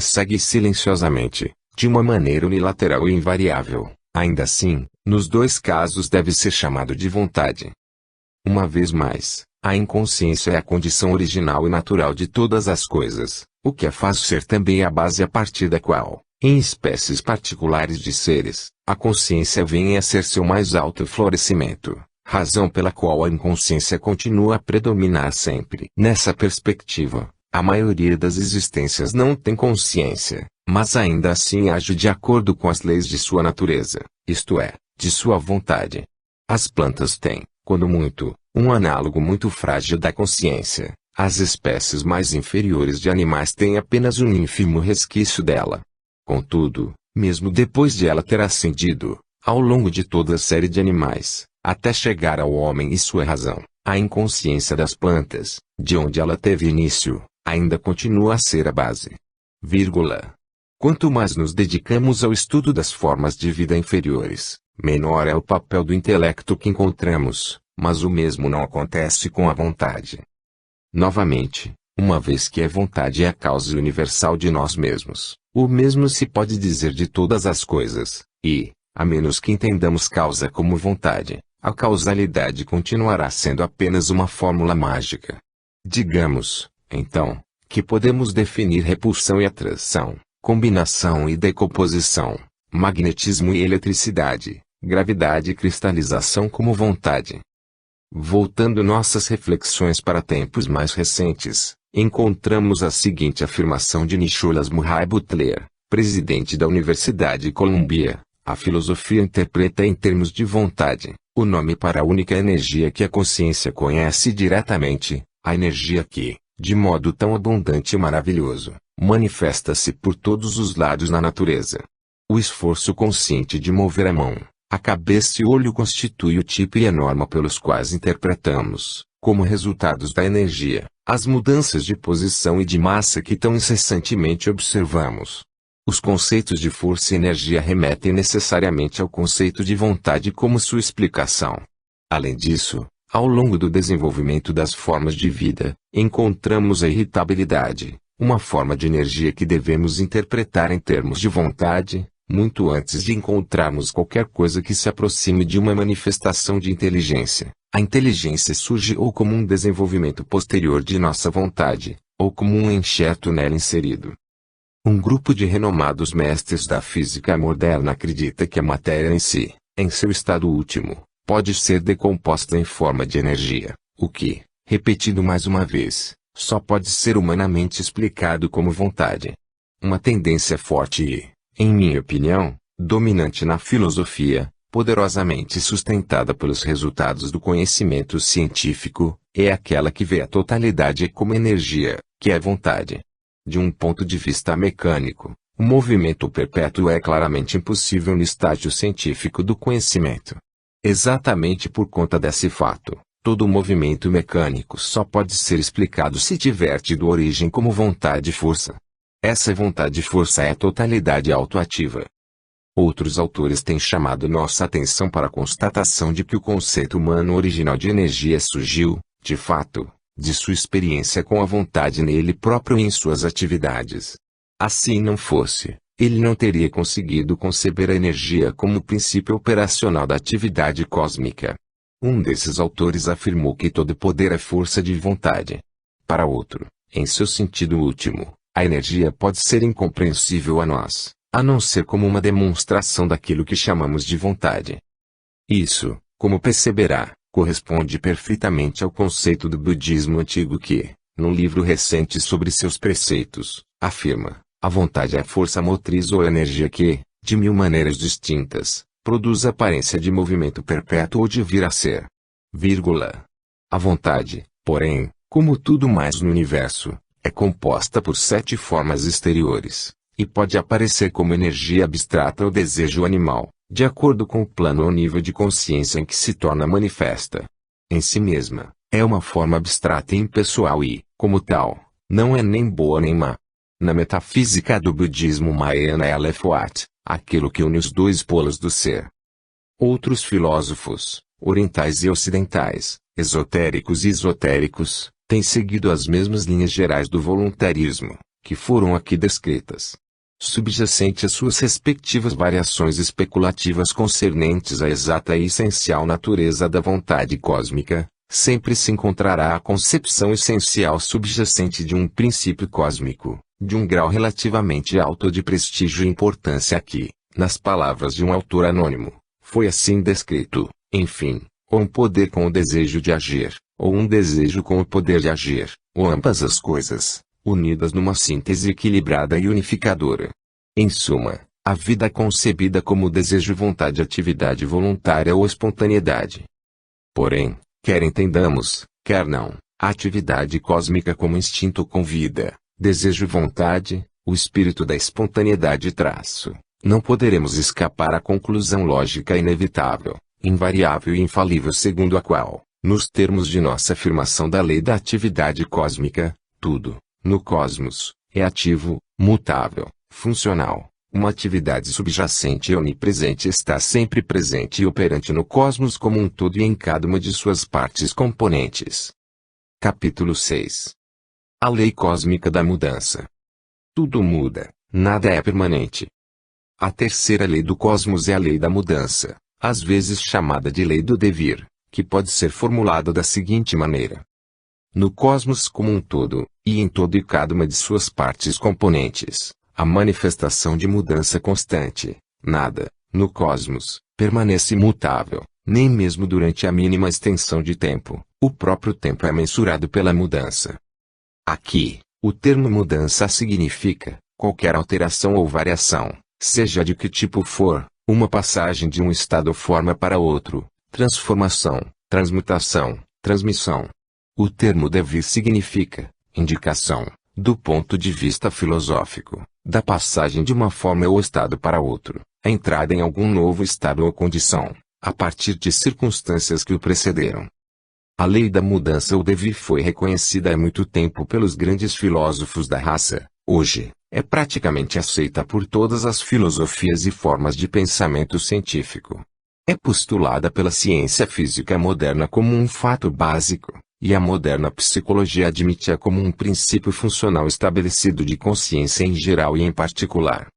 segue silenciosamente, de uma maneira unilateral e invariável. Ainda assim, nos dois casos deve ser chamado de vontade. Uma vez mais, a inconsciência é a condição original e natural de todas as coisas, o que a faz ser também a base a partir da qual, em espécies particulares de seres, a consciência vem a ser seu mais alto florescimento, razão pela qual a inconsciência continua a predominar sempre. Nessa perspectiva, a maioria das existências não tem consciência, mas ainda assim age de acordo com as leis de sua natureza, isto é, de sua vontade. As plantas têm, quando muito, um análogo muito frágil da consciência. As espécies mais inferiores de animais têm apenas um ínfimo resquício dela. Contudo, mesmo depois de ela ter ascendido, ao longo de toda a série de animais, até chegar ao homem e sua razão, a inconsciência das plantas, de onde ela teve início, ainda continua a ser a base. Quanto mais nos dedicamos ao estudo das formas de vida inferiores, menor é o papel do intelecto que encontramos, mas o mesmo não acontece com a vontade. Novamente, uma vez que a vontade é a causa universal de nós mesmos, o mesmo se pode dizer de todas as coisas, e, a menos que entendamos causa como vontade, a causalidade continuará sendo apenas uma fórmula mágica. Digamos, então, que podemos definir repulsão e atração, combinação e decomposição, magnetismo e eletricidade, gravidade e cristalização como vontade. Voltando nossas reflexões para tempos mais recentes, encontramos a seguinte afirmação de Nicholas Murray Butler, presidente da Universidade de Columbia: a filosofia interpreta em termos de vontade, o nome para a única energia que a consciência conhece diretamente, a energia que, de modo tão abundante e maravilhoso, manifesta-se por todos os lados na natureza. O esforço consciente de mover a mão, a cabeça e o olho constitui o tipo e a norma pelos quais interpretamos, como resultados da energia, as mudanças de posição e de massa que tão incessantemente observamos. Os conceitos de força e energia remetem necessariamente ao conceito de vontade como sua explicação. Além disso, ao longo do desenvolvimento das formas de vida, encontramos a irritabilidade, uma forma de energia que devemos interpretar em termos de vontade, muito antes de encontrarmos qualquer coisa que se aproxime de uma manifestação de inteligência. A inteligência surge ou como um desenvolvimento posterior de nossa vontade, ou como um enxerto nela inserido. Um grupo de renomados mestres da física moderna acredita que a matéria em si, em seu estado último, pode ser decomposta em forma de energia, o que, repetido mais uma vez, só pode ser humanamente explicado como vontade. Uma tendência forte e, em minha opinião, dominante na filosofia, poderosamente sustentada pelos resultados do conhecimento científico, é aquela que vê a totalidade como energia, que é vontade. De um ponto de vista mecânico, o movimento perpétuo é claramente impossível no estágio científico do conhecimento. Exatamente por conta desse fato, todo movimento mecânico só pode ser explicado se tiver tido origem como vontade-força. Essa vontade-força é a totalidade autoativa. Outros autores têm chamado nossa atenção para a constatação de que o conceito humano original de energia surgiu, de fato, de sua experiência com a vontade nele próprio e em suas atividades. Assim não fosse, ele não teria conseguido conceber a energia como princípio operacional da atividade cósmica. Um desses autores afirmou que todo poder é força de vontade. Para outro, em seu sentido último, a energia pode ser incompreensível a nós, a não ser como uma demonstração daquilo que chamamos de vontade. Isso, como perceberá, corresponde perfeitamente ao conceito do budismo antigo que, num livro recente sobre seus preceitos, afirma: a vontade é a força motriz ou energia que, de mil maneiras distintas, produz aparência de movimento perpétuo ou de vir a ser. A vontade, porém, como tudo mais no universo, é composta por 7 formas exteriores, e pode aparecer como energia abstrata ou desejo animal, de acordo com o plano ou nível de consciência em que se torna manifesta. Em si mesma, é uma forma abstrata e impessoal e, como tal, não é nem boa nem má. Na metafísica do budismo Mahayana ela é Foat, aquilo que une os dois polos do ser. Outros filósofos, orientais e ocidentais, esotéricos e esotéricos, têm seguido as mesmas linhas gerais do voluntarismo, que foram aqui descritas. Subjacente às suas respectivas variações especulativas concernentes à exata e essencial natureza da vontade cósmica, sempre se encontrará a concepção essencial subjacente de um princípio cósmico, de um grau relativamente alto de prestígio e importância que, nas palavras de um autor anônimo, foi assim descrito, enfim, ou um poder com o desejo de agir, ou um desejo com o poder de agir, ou ambas as coisas, unidas numa síntese equilibrada e unificadora. Em suma, a vida concebida como desejo, vontade, atividade voluntária ou espontaneidade. Porém, quer entendamos, quer não, a atividade cósmica como instinto com vida, desejo e vontade, o espírito da espontaneidade traço, não poderemos escapar à conclusão lógica inevitável, invariável e infalível segundo a qual, nos termos de nossa afirmação da lei da atividade cósmica, tudo, no cosmos, é ativo, mutável, funcional. Uma atividade subjacente e onipresente está sempre presente e operante no cosmos como um todo e em cada uma de suas partes componentes. Capítulo 6. A lei cósmica da mudança. Tudo muda, nada é permanente. A terceira lei do cosmos é a lei da mudança, às vezes chamada de lei do devir, que pode ser formulada da seguinte maneira. No cosmos como um todo, e em todo e cada uma de suas partes componentes, a manifestação de mudança constante, nada, no cosmos, permanece imutável, nem mesmo durante a mínima extensão de tempo, o próprio tempo é mensurado pela mudança. Aqui, o termo mudança significa, qualquer alteração ou variação, seja de que tipo for, uma passagem de um estado ou forma para outro, transformação, transmutação, transmissão. O termo devir significa, indicação, do ponto de vista filosófico, da passagem de uma forma ou estado para outro, a entrada em algum novo estado ou condição, a partir de circunstâncias que o precederam. A lei da mudança ou devir foi reconhecida há muito tempo pelos grandes filósofos da raça, hoje, é praticamente aceita por todas as filosofias e formas de pensamento científico. É postulada pela ciência física moderna como um fato básico, e a moderna psicologia admite-a como um princípio funcional estabelecido de consciência em geral e em particular.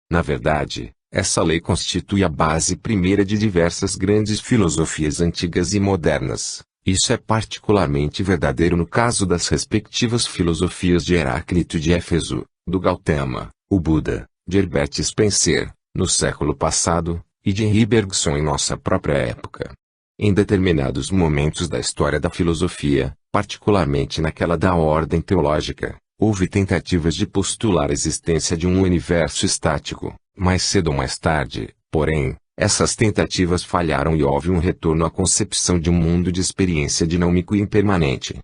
Na verdade, essa lei constitui a base primeira de diversas grandes filosofias antigas e modernas. Isso é particularmente verdadeiro no caso das respectivas filosofias de Heráclito de Éfeso, do Gautama, o Buda, de Herbert Spencer, no século passado, e de Henri Bergson em nossa própria época. Em determinados momentos da história da filosofia, particularmente naquela da ordem teológica, houve tentativas de postular a existência de um universo estático. Mais cedo ou mais tarde, porém, essas tentativas falharam e houve um retorno à concepção de um mundo de experiência dinâmico e impermanente.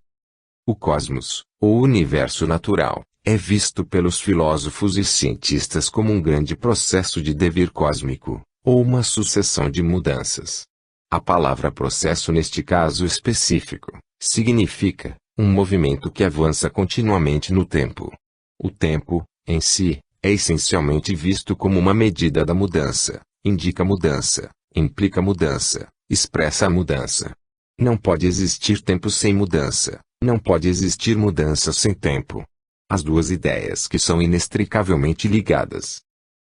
O cosmos, ou universo natural, é visto pelos filósofos e cientistas como um grande processo de devir cósmico, ou uma sucessão de mudanças. A palavra processo neste caso específico, significa um movimento que avança continuamente no tempo. O tempo, em si, é essencialmente visto como uma medida da mudança, indica mudança, implica mudança, expressa a mudança. Não pode existir tempo sem mudança, não pode existir mudança sem tempo. As duas ideias que são inextricavelmente ligadas.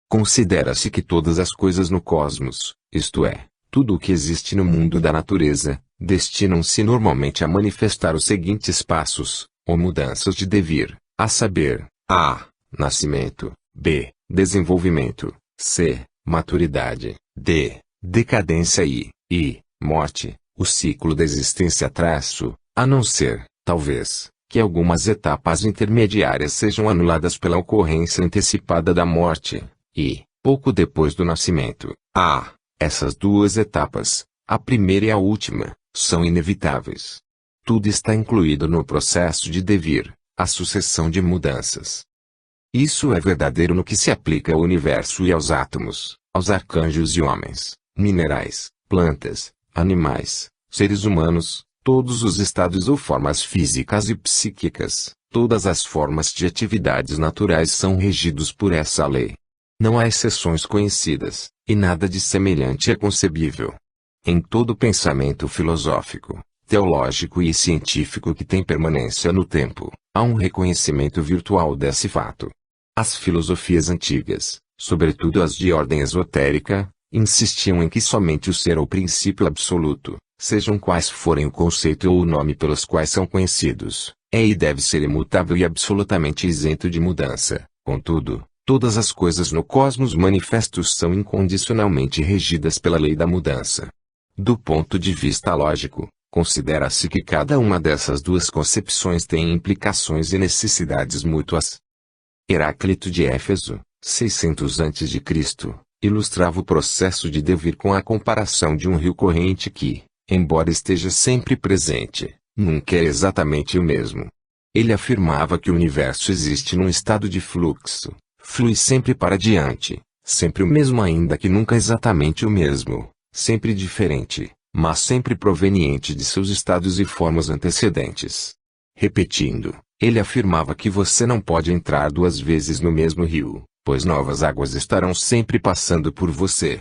Considera-se que todas as coisas no cosmos, isto é, tudo o que existe no mundo da natureza, destinam-se normalmente a manifestar os seguintes passos, ou mudanças de devir, a saber, a. Nascimento, b. Desenvolvimento, c. Maturidade, d. Decadência e morte, o ciclo da existência traço, a não ser, talvez, que algumas etapas intermediárias sejam anuladas pela ocorrência antecipada da morte, e, pouco depois do nascimento, essas duas etapas, a primeira e a última, são inevitáveis. Tudo está incluído no processo de devir, a sucessão de mudanças. Isso é verdadeiro no que se aplica ao universo e aos átomos, aos arcanjos e homens, minerais, plantas, animais, seres humanos, todos os estados ou formas físicas e psíquicas, todas as formas de atividades naturais são regidos por essa lei. Não há exceções conhecidas, e nada de semelhante é concebível. Em todo pensamento filosófico, teológico e científico que tem permanência no tempo, Há um reconhecimento virtual desse fato. As filosofias antigas, sobretudo as de ordem esotérica, insistiam em que somente o ser ou princípio absoluto, sejam quais forem o conceito ou o nome pelos quais são conhecidos, é e deve ser imutável e absolutamente isento de mudança. Contudo, todas as coisas no cosmos manifestos são incondicionalmente regidas pela lei da mudança. Do ponto de vista lógico, considera-se que cada uma dessas duas concepções tem implicações e necessidades mútuas. Heráclito de Éfeso, 600 a.C., ilustrava o processo de devir com a comparação de um rio corrente que, embora esteja sempre presente, nunca é exatamente o mesmo. Ele afirmava que o universo existe num estado de fluxo, flui sempre para diante, sempre o mesmo ainda que nunca exatamente o mesmo, sempre diferente, mas sempre proveniente de seus estados e formas antecedentes. Repetindo, ele afirmava que você não pode entrar duas vezes no mesmo rio, pois novas águas estarão sempre passando por você.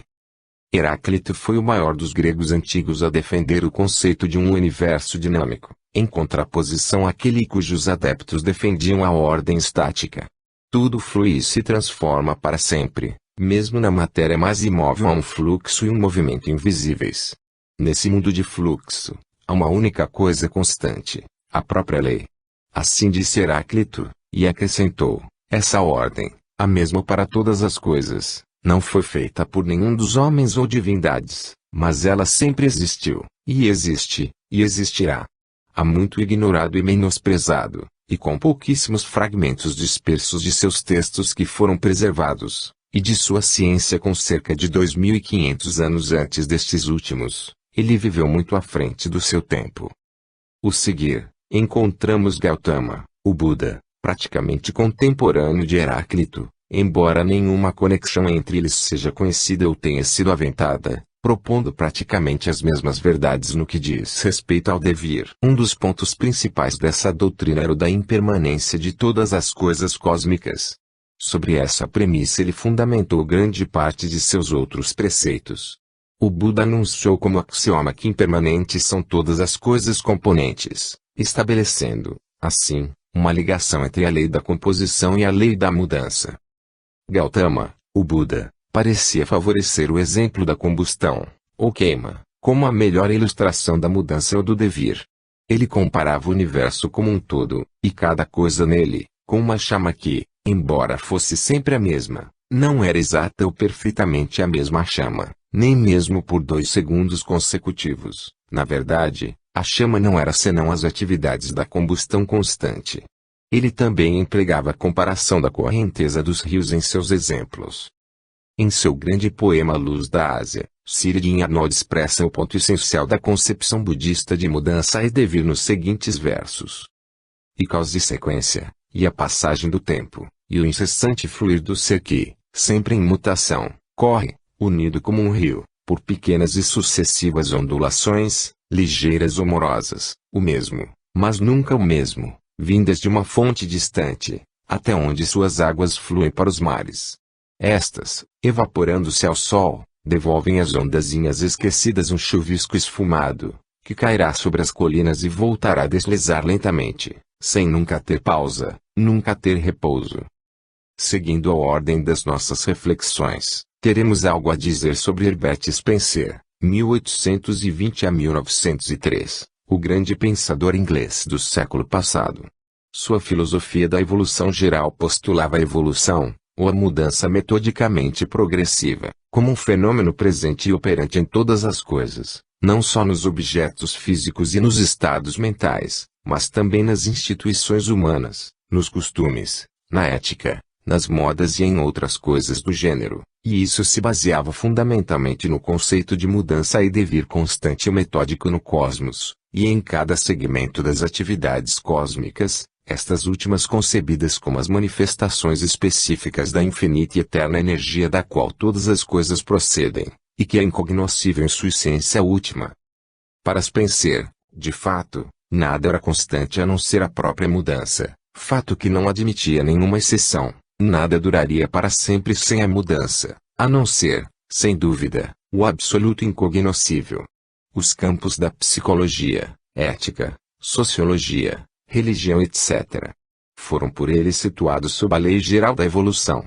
Heráclito foi o maior dos gregos antigos a defender o conceito de um universo dinâmico, em contraposição àquele cujos adeptos defendiam a ordem estática. Tudo flui e se transforma para sempre, mesmo na matéria mais imóvel há um fluxo e um movimento invisíveis. Nesse mundo de fluxo, há uma única coisa constante, a própria lei. Assim disse Heráclito, e acrescentou, essa ordem, a mesma para todas as coisas, não foi feita por nenhum dos homens ou divindades, mas ela sempre existiu, e existe, e existirá. Há muito ignorado e menosprezado, e com pouquíssimos fragmentos dispersos de seus textos que foram preservados, e de sua ciência com cerca de 2.500 anos antes destes últimos, ele viveu muito à frente do seu tempo. O seguir, encontramos Gautama, o Buda, praticamente contemporâneo de Heráclito, embora nenhuma conexão entre eles seja conhecida ou tenha sido aventada, propondo praticamente as mesmas verdades no que diz respeito ao devir. Um dos pontos principais dessa doutrina era o da impermanência de todas as coisas cósmicas. Sobre essa premissa ele fundamentou grande parte de seus outros preceitos. O Buda anunciou como axioma que impermanentes são todas as coisas componentes, estabelecendo, assim, uma ligação entre a lei da composição e a lei da mudança. Gautama, o Buda, parecia favorecer o exemplo da combustão, ou queima, como a melhor ilustração da mudança ou do devir. Ele comparava o universo como um todo, e cada coisa nele, com uma chama que, embora fosse sempre a mesma, não era exata ou perfeitamente a mesma chama, nem mesmo por 2 segundos consecutivos. Na verdade, a chama não era senão as atividades da combustão constante. Ele também empregava a comparação da correnteza dos rios em seus exemplos. Em seu grande poema Luz da Ásia, Siddhi Arnold expressa o ponto essencial da concepção budista de mudança e devir nos seguintes versos. E causa e sequência, e a passagem do tempo, e o incessante fluir do ser que, sempre em mutação, corre, unido como um rio, por pequenas e sucessivas ondulações, ligeiras ou morosas, o mesmo, mas nunca o mesmo, vindas de uma fonte distante, até onde suas águas fluem para os mares. Estas, evaporando-se ao sol, devolvem às ondazinhas esquecidas um chuvisco esfumado, que cairá sobre as colinas e voltará a deslizar lentamente, sem nunca ter pausa, nunca ter repouso. Seguindo a ordem das nossas reflexões, teremos algo a dizer sobre Herbert Spencer, 1820 a 1903, o grande pensador inglês do século passado. Sua filosofia da evolução geral postulava a evolução, ou a mudança metodicamente progressiva, como um fenômeno presente e operante em todas as coisas, não só nos objetos físicos e nos estados mentais, mas também nas instituições humanas, nos costumes, na ética, nas modas e em outras coisas do gênero, e isso se baseava fundamentalmente no conceito de mudança e devir constante e metódico no cosmos, e em cada segmento das atividades cósmicas, estas últimas concebidas como as manifestações específicas da infinita e eterna energia da qual todas as coisas procedem, e que é incognoscível em sua essência última. Para Spencer, de fato, nada era constante a não ser a própria mudança, fato que não admitia nenhuma exceção. Nada duraria para sempre sem a mudança, a não ser, sem dúvida, o absoluto incognoscível. Os campos da psicologia, ética, sociologia, religião etc. foram por ele situados sob a lei geral da evolução.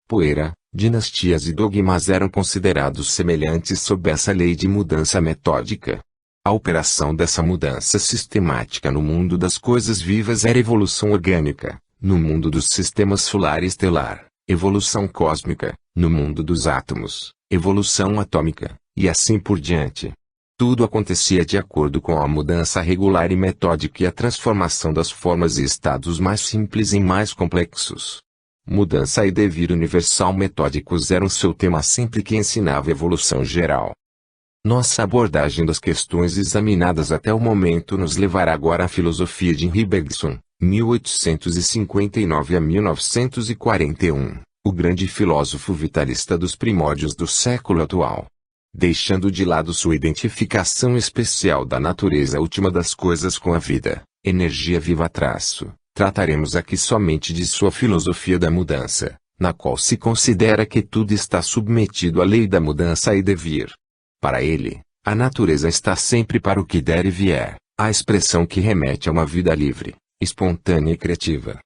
Poeira, dinastias e dogmas eram considerados semelhantes sob essa lei de mudança metódica. A operação dessa mudança sistemática no mundo das coisas vivas era evolução orgânica, no mundo dos sistemas solar e estelar, evolução cósmica, no mundo dos átomos, evolução atômica, e assim por diante. Tudo acontecia de acordo com a mudança regular e metódica e a transformação das formas e estados mais simples em mais complexos. Mudança e devir universal metódicos eram seu tema sempre que ensinava evolução geral. Nossa abordagem das questões examinadas até o momento nos levará agora à filosofia de Henri Bergson, 1859 a 1941, o grande filósofo vitalista dos primórdios do século atual. Deixando de lado sua identificação especial da natureza última das coisas com a vida, energia viva trataremos aqui somente de sua filosofia da mudança, na qual se considera que tudo está submetido à lei da mudança e devir. Para ele, a natureza está sempre para o que der e vier, a expressão que remete a uma vida livre, espontânea e criativa.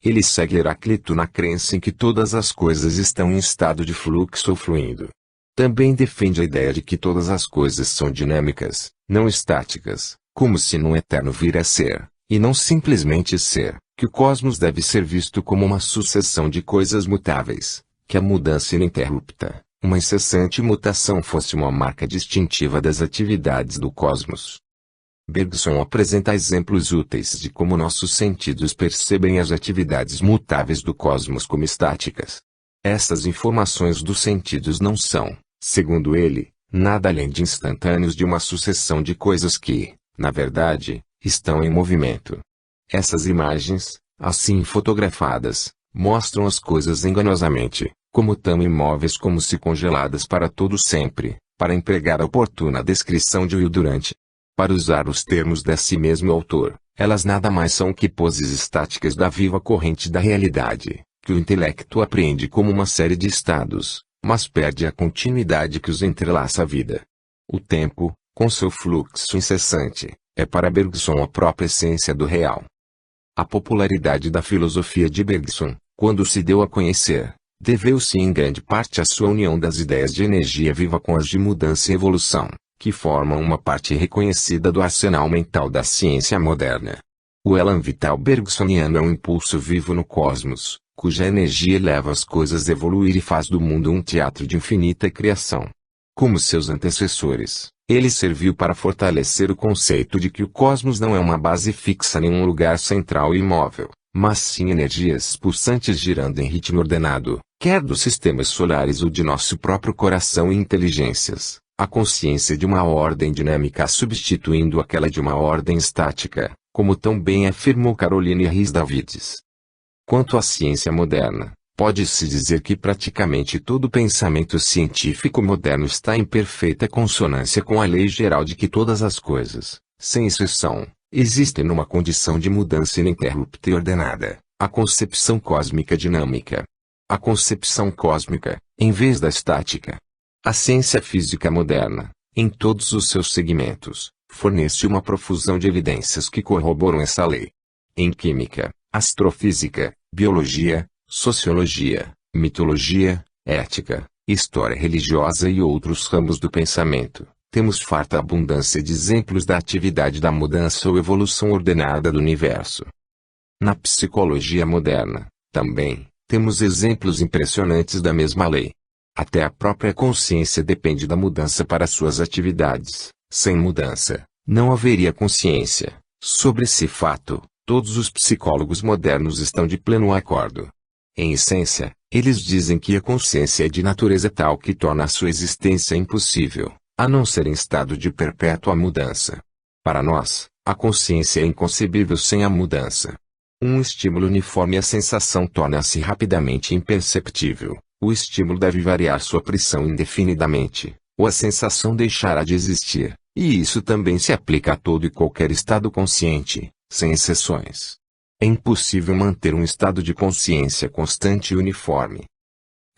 Ele segue Heráclito na crença em que todas as coisas estão em estado de fluxo ou fluindo. Também defende a ideia de que todas as coisas são dinâmicas, não estáticas, como se num eterno vir a ser, e não simplesmente ser, que o cosmos deve ser visto como uma sucessão de coisas mutáveis, que a mudança ininterrupta, uma incessante mutação fosse uma marca distintiva das atividades do cosmos. Bergson apresenta exemplos úteis de como nossos sentidos percebem as atividades mutáveis do cosmos como estáticas. Essas informações dos sentidos não são, segundo ele, nada além de instantâneos de uma sucessão de coisas que, na verdade, estão em movimento. Essas imagens, assim fotografadas, mostram as coisas enganosamente, como tão imóveis como se congeladas para todo sempre, para empregar a oportuna descrição de o durante. Para usar os termos desse mesmo autor, elas nada mais são que poses estáticas da viva corrente da realidade, que o intelecto apreende como uma série de estados, mas perde a continuidade que os entrelaça à vida. O tempo, com seu fluxo incessante, é para Bergson a própria essência do real. A popularidade da filosofia de Bergson, quando se deu a conhecer, deveu-se em grande parte à sua união das ideias de energia viva com as de mudança e evolução, que formam uma parte reconhecida do arsenal mental da ciência moderna. O elan vital bergsoniano é um impulso vivo no cosmos, cuja energia leva as coisas a evoluir e faz do mundo um teatro de infinita criação. Como seus antecessores, ele serviu para fortalecer o conceito de que o cosmos não é uma base fixa nem um lugar central e imóvel, mas sim energias pulsantes girando em ritmo ordenado, quer dos sistemas solares ou de nosso próprio coração e inteligências, a consciência de uma ordem dinâmica substituindo aquela de uma ordem estática, como tão bem afirmou Caroline Rhys Davids. Quanto à ciência moderna, pode-se dizer que praticamente todo pensamento científico moderno está em perfeita consonância com a lei geral de que todas as coisas, sem exceção, existem numa condição de mudança ininterrupta e ordenada, a concepção cósmica dinâmica. A concepção cósmica, em vez da estática. A ciência física moderna, em todos os seus segmentos, fornece uma profusão de evidências que corroboram essa lei. Em química, astrofísica, biologia, sociologia, mitologia, ética, história religiosa e outros ramos do pensamento, temos farta abundância de exemplos da atividade da mudança ou evolução ordenada do universo. Na psicologia moderna, também, temos exemplos impressionantes da mesma lei. Até a própria consciência depende da mudança para suas atividades. Sem mudança, não haveria consciência. Sobre esse fato, todos os psicólogos modernos estão de pleno acordo. Em essência, eles dizem que a consciência é de natureza tal que torna a sua existência impossível, a não ser em estado de perpétua mudança. Para nós, a consciência é inconcebível sem a mudança. Um estímulo uniforme à sensação torna-se rapidamente imperceptível. O estímulo deve variar sua pressão indefinidamente, ou a sensação deixará de existir, e isso também se aplica a todo e qualquer estado consciente, sem exceções. É impossível manter um estado de consciência constante e uniforme.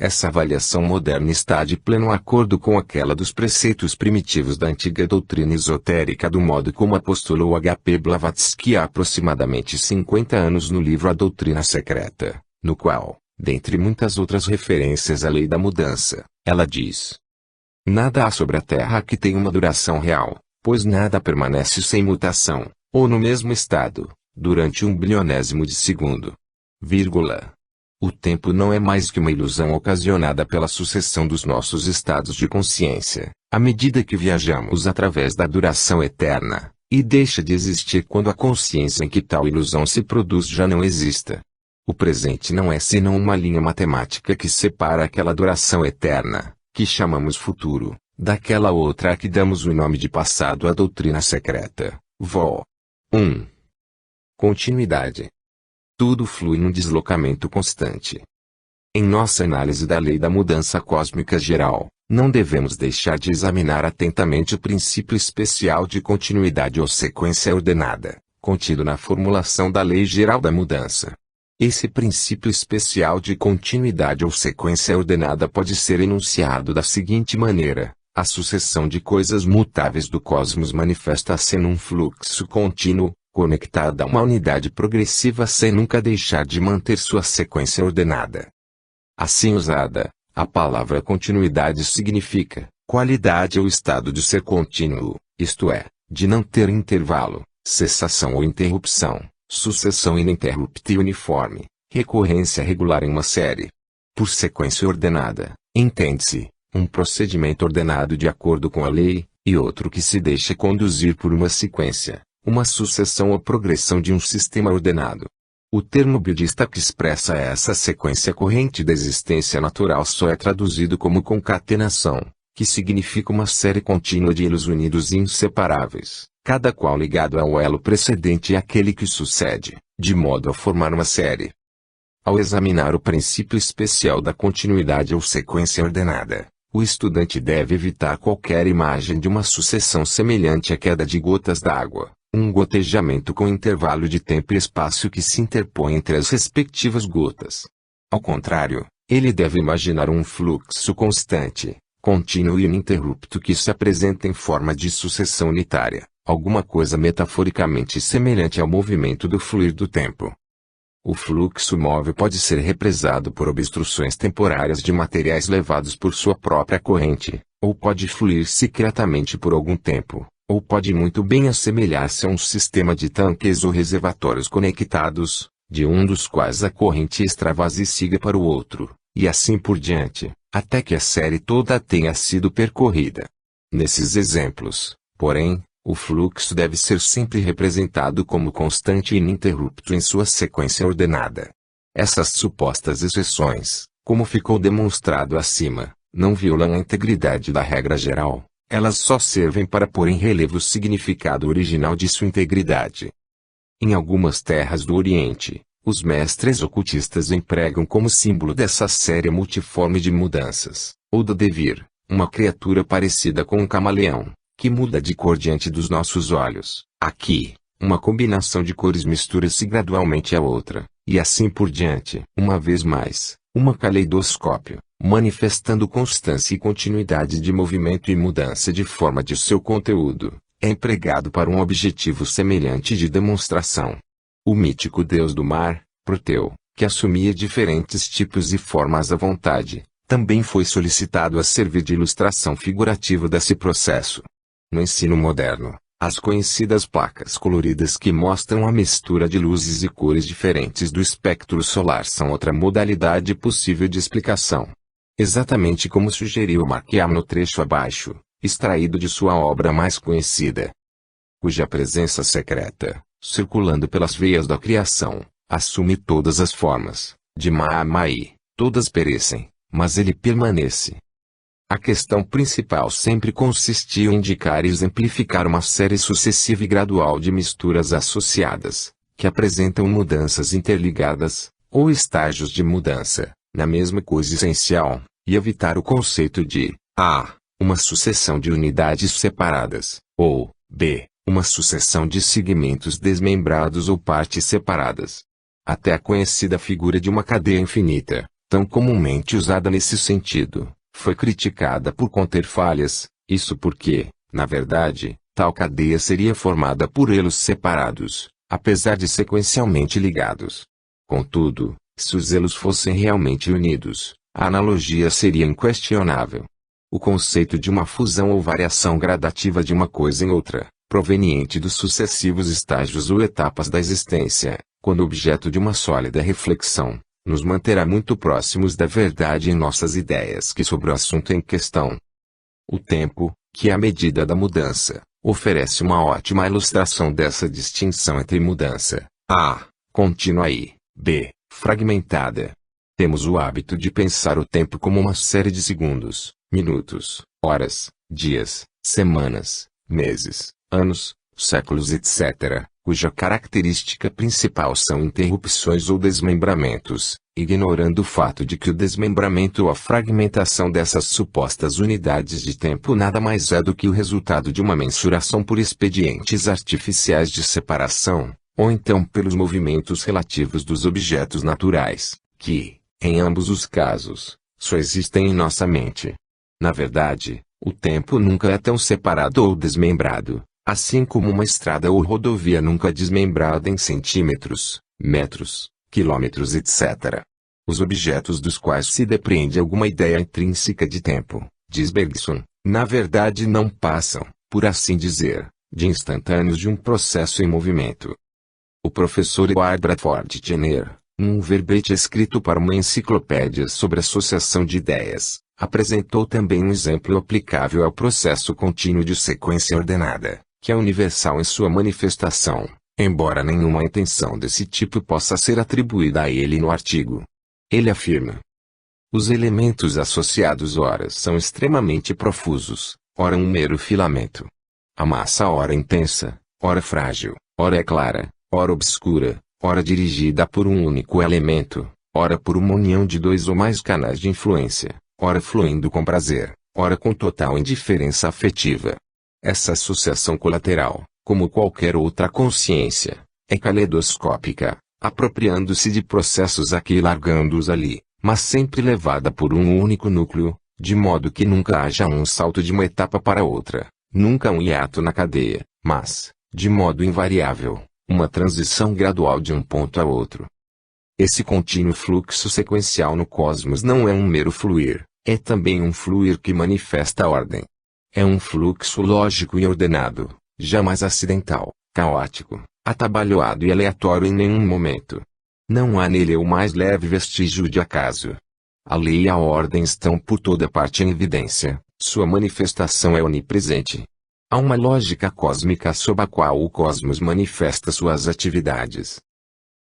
Essa avaliação moderna está de pleno acordo com aquela dos preceitos primitivos da antiga doutrina esotérica do modo como apostolou H. P. Blavatsky há aproximadamente 50 anos no livro A Doutrina Secreta, no qual, dentre muitas outras referências à lei da mudança, ela diz: nada há sobre a Terra que tenha uma duração real, pois nada permanece sem mutação, ou no mesmo estado, durante 1/1000 de segundo. Vírgula. O tempo não é mais que uma ilusão ocasionada pela sucessão dos nossos estados de consciência, à medida que viajamos através da duração eterna, e deixa de existir quando a consciência em que tal ilusão se produz já não exista. O presente não é senão uma linha matemática que separa aquela duração eterna, que chamamos futuro, daquela outra a que damos o nome de passado. A doutrina secreta, Vol. 1. Continuidade. Tudo flui num deslocamento constante. Em nossa análise da lei da mudança cósmica geral, não devemos deixar de examinar atentamente o princípio especial de continuidade ou sequência ordenada, contido na formulação da lei geral da mudança. Esse princípio especial de continuidade ou sequência ordenada pode ser enunciado da seguinte maneira: a sucessão de coisas mutáveis do cosmos manifesta-se num fluxo contínuo, conectada a uma unidade progressiva sem nunca deixar de manter sua sequência ordenada. Assim usada, a palavra continuidade significa qualidade ou estado de ser contínuo, isto é, de não ter intervalo, cessação ou interrupção, sucessão ininterrupta e uniforme, recorrência regular em uma série. Por sequência ordenada, entende-se um procedimento ordenado de acordo com a lei, e outro que se deixa conduzir por uma sequência, uma sucessão ou progressão de um sistema ordenado. O termo budista que expressa essa sequência corrente da existência natural só é traduzido como concatenação, que significa uma série contínua de elos unidos e inseparáveis, cada qual ligado ao elo precedente e àquele que sucede, de modo a formar uma série. Ao examinar o princípio especial da continuidade ou sequência ordenada, o estudante deve evitar qualquer imagem de uma sucessão semelhante à queda de gotas d'água, um gotejamento com intervalo de tempo e espaço que se interpõe entre as respectivas gotas. Ao contrário, ele deve imaginar um fluxo constante, contínuo e ininterrupto que se apresenta em forma de sucessão unitária, alguma coisa metaforicamente semelhante ao movimento do fluir do tempo. O fluxo móvel pode ser represado por obstruções temporárias de materiais levados por sua própria corrente, ou pode fluir secretamente por algum tempo, ou pode muito bem assemelhar-se a um sistema de tanques ou reservatórios conectados, de um dos quais a corrente extravase e siga para o outro, e assim por diante, até que a série toda tenha sido percorrida. Nesses exemplos, porém, o fluxo deve ser sempre representado como constante e ininterrupto em sua sequência ordenada. Essas supostas exceções, como ficou demonstrado acima, não violam a integridade da regra geral, elas só servem para pôr em relevo o significado original de sua integridade. Em algumas terras do Oriente, os mestres ocultistas empregam como símbolo dessa série multiforme de mudanças, o devir, uma criatura parecida com um camaleão, que muda de cor diante dos nossos olhos. Aqui, uma combinação de cores mistura-se gradualmente à outra, e assim por diante. Uma vez mais, uma caleidoscópio, manifestando constância e continuidade de movimento e mudança de forma de seu conteúdo, é empregado para um objetivo semelhante de demonstração. O mítico deus do mar, Proteu, que assumia diferentes tipos e formas à vontade, também foi solicitado a servir de ilustração figurativa desse processo. No ensino moderno, as conhecidas placas coloridas que mostram a mistura de luzes e cores diferentes do espectro solar são outra modalidade possível de explicação. Exatamente como sugeriu Marqueam no trecho abaixo, extraído de sua obra mais conhecida, cuja presença secreta, circulando pelas veias da criação, assume todas as formas, de Mahamai, todas perecem, mas ele permanece. A questão principal sempre consistiu em indicar e exemplificar uma série sucessiva e gradual de misturas associadas, que apresentam mudanças interligadas, ou estágios de mudança, na mesma coisa essencial, e evitar o conceito de A, uma sucessão de unidades separadas, ou B, uma sucessão de segmentos desmembrados ou partes separadas. Até a conhecida figura de uma cadeia infinita, tão comumente usada nesse sentido, foi criticada por conter falhas, isso porque, na verdade, tal cadeia seria formada por elos separados, apesar de sequencialmente ligados. Contudo, se os elos fossem realmente unidos, a analogia seria inquestionável. O conceito de uma fusão ou variação gradativa de uma coisa em outra, proveniente dos sucessivos estágios ou etapas da existência, quando objeto de uma sólida reflexão, nos manterá muito próximos da verdade em nossas ideias sobre o assunto em questão. O tempo, que é a medida da mudança, oferece uma ótima ilustração dessa distinção entre mudança A, contínua e B, fragmentada. Temos o hábito de pensar o tempo como uma série de segundos, minutos, horas, dias, semanas, meses, anos, séculos etc., cuja característica principal são interrupções ou desmembramentos, ignorando o fato de que o desmembramento ou a fragmentação dessas supostas unidades de tempo nada mais é do que o resultado de uma mensuração por expedientes artificiais de separação, ou então pelos movimentos relativos dos objetos naturais, que, em ambos os casos, só existem em nossa mente. Na verdade, o tempo nunca é tão separado ou desmembrado, assim como uma estrada ou rodovia nunca é desmembrada em centímetros, metros, quilômetros etc. Os objetos dos quais se depreende alguma ideia intrínseca de tempo, diz Bergson, na verdade não passam, por assim dizer, de instantâneos de um processo em movimento. O professor Edward Bradford Jenner, um verbete escrito para uma enciclopédia sobre associação de ideias, apresentou também um exemplo aplicável ao processo contínuo de sequência ordenada, que é universal em sua manifestação, embora nenhuma intenção desse tipo possa ser atribuída a ele no artigo. Ele afirma: os elementos associados ora são extremamente profusos, ora um mero filamento. A massa ora intensa, ora frágil, ora é clara, ora obscura, ora dirigida por um único elemento, ora por uma união de dois ou mais canais de influência, ora fluindo com prazer, ora com total indiferença afetiva. Essa associação colateral, como qualquer outra consciência, é caleidoscópica, apropriando-se de processos aqui e largando-os ali, mas sempre levada por um único núcleo, de modo que nunca haja um salto de uma etapa para outra, nunca um hiato na cadeia, mas, de modo invariável, uma transição gradual de um ponto a outro. Esse contínuo fluxo sequencial no cosmos não é um mero fluir, é também um fluir que manifesta ordem. É um fluxo lógico e ordenado, jamais acidental, caótico, atabalhoado e aleatório em nenhum momento. Não há nele o mais leve vestígio de acaso. A lei e a ordem estão por toda parte em evidência, sua manifestação é onipresente. Há uma lógica cósmica sob a qual o cosmos manifesta suas atividades.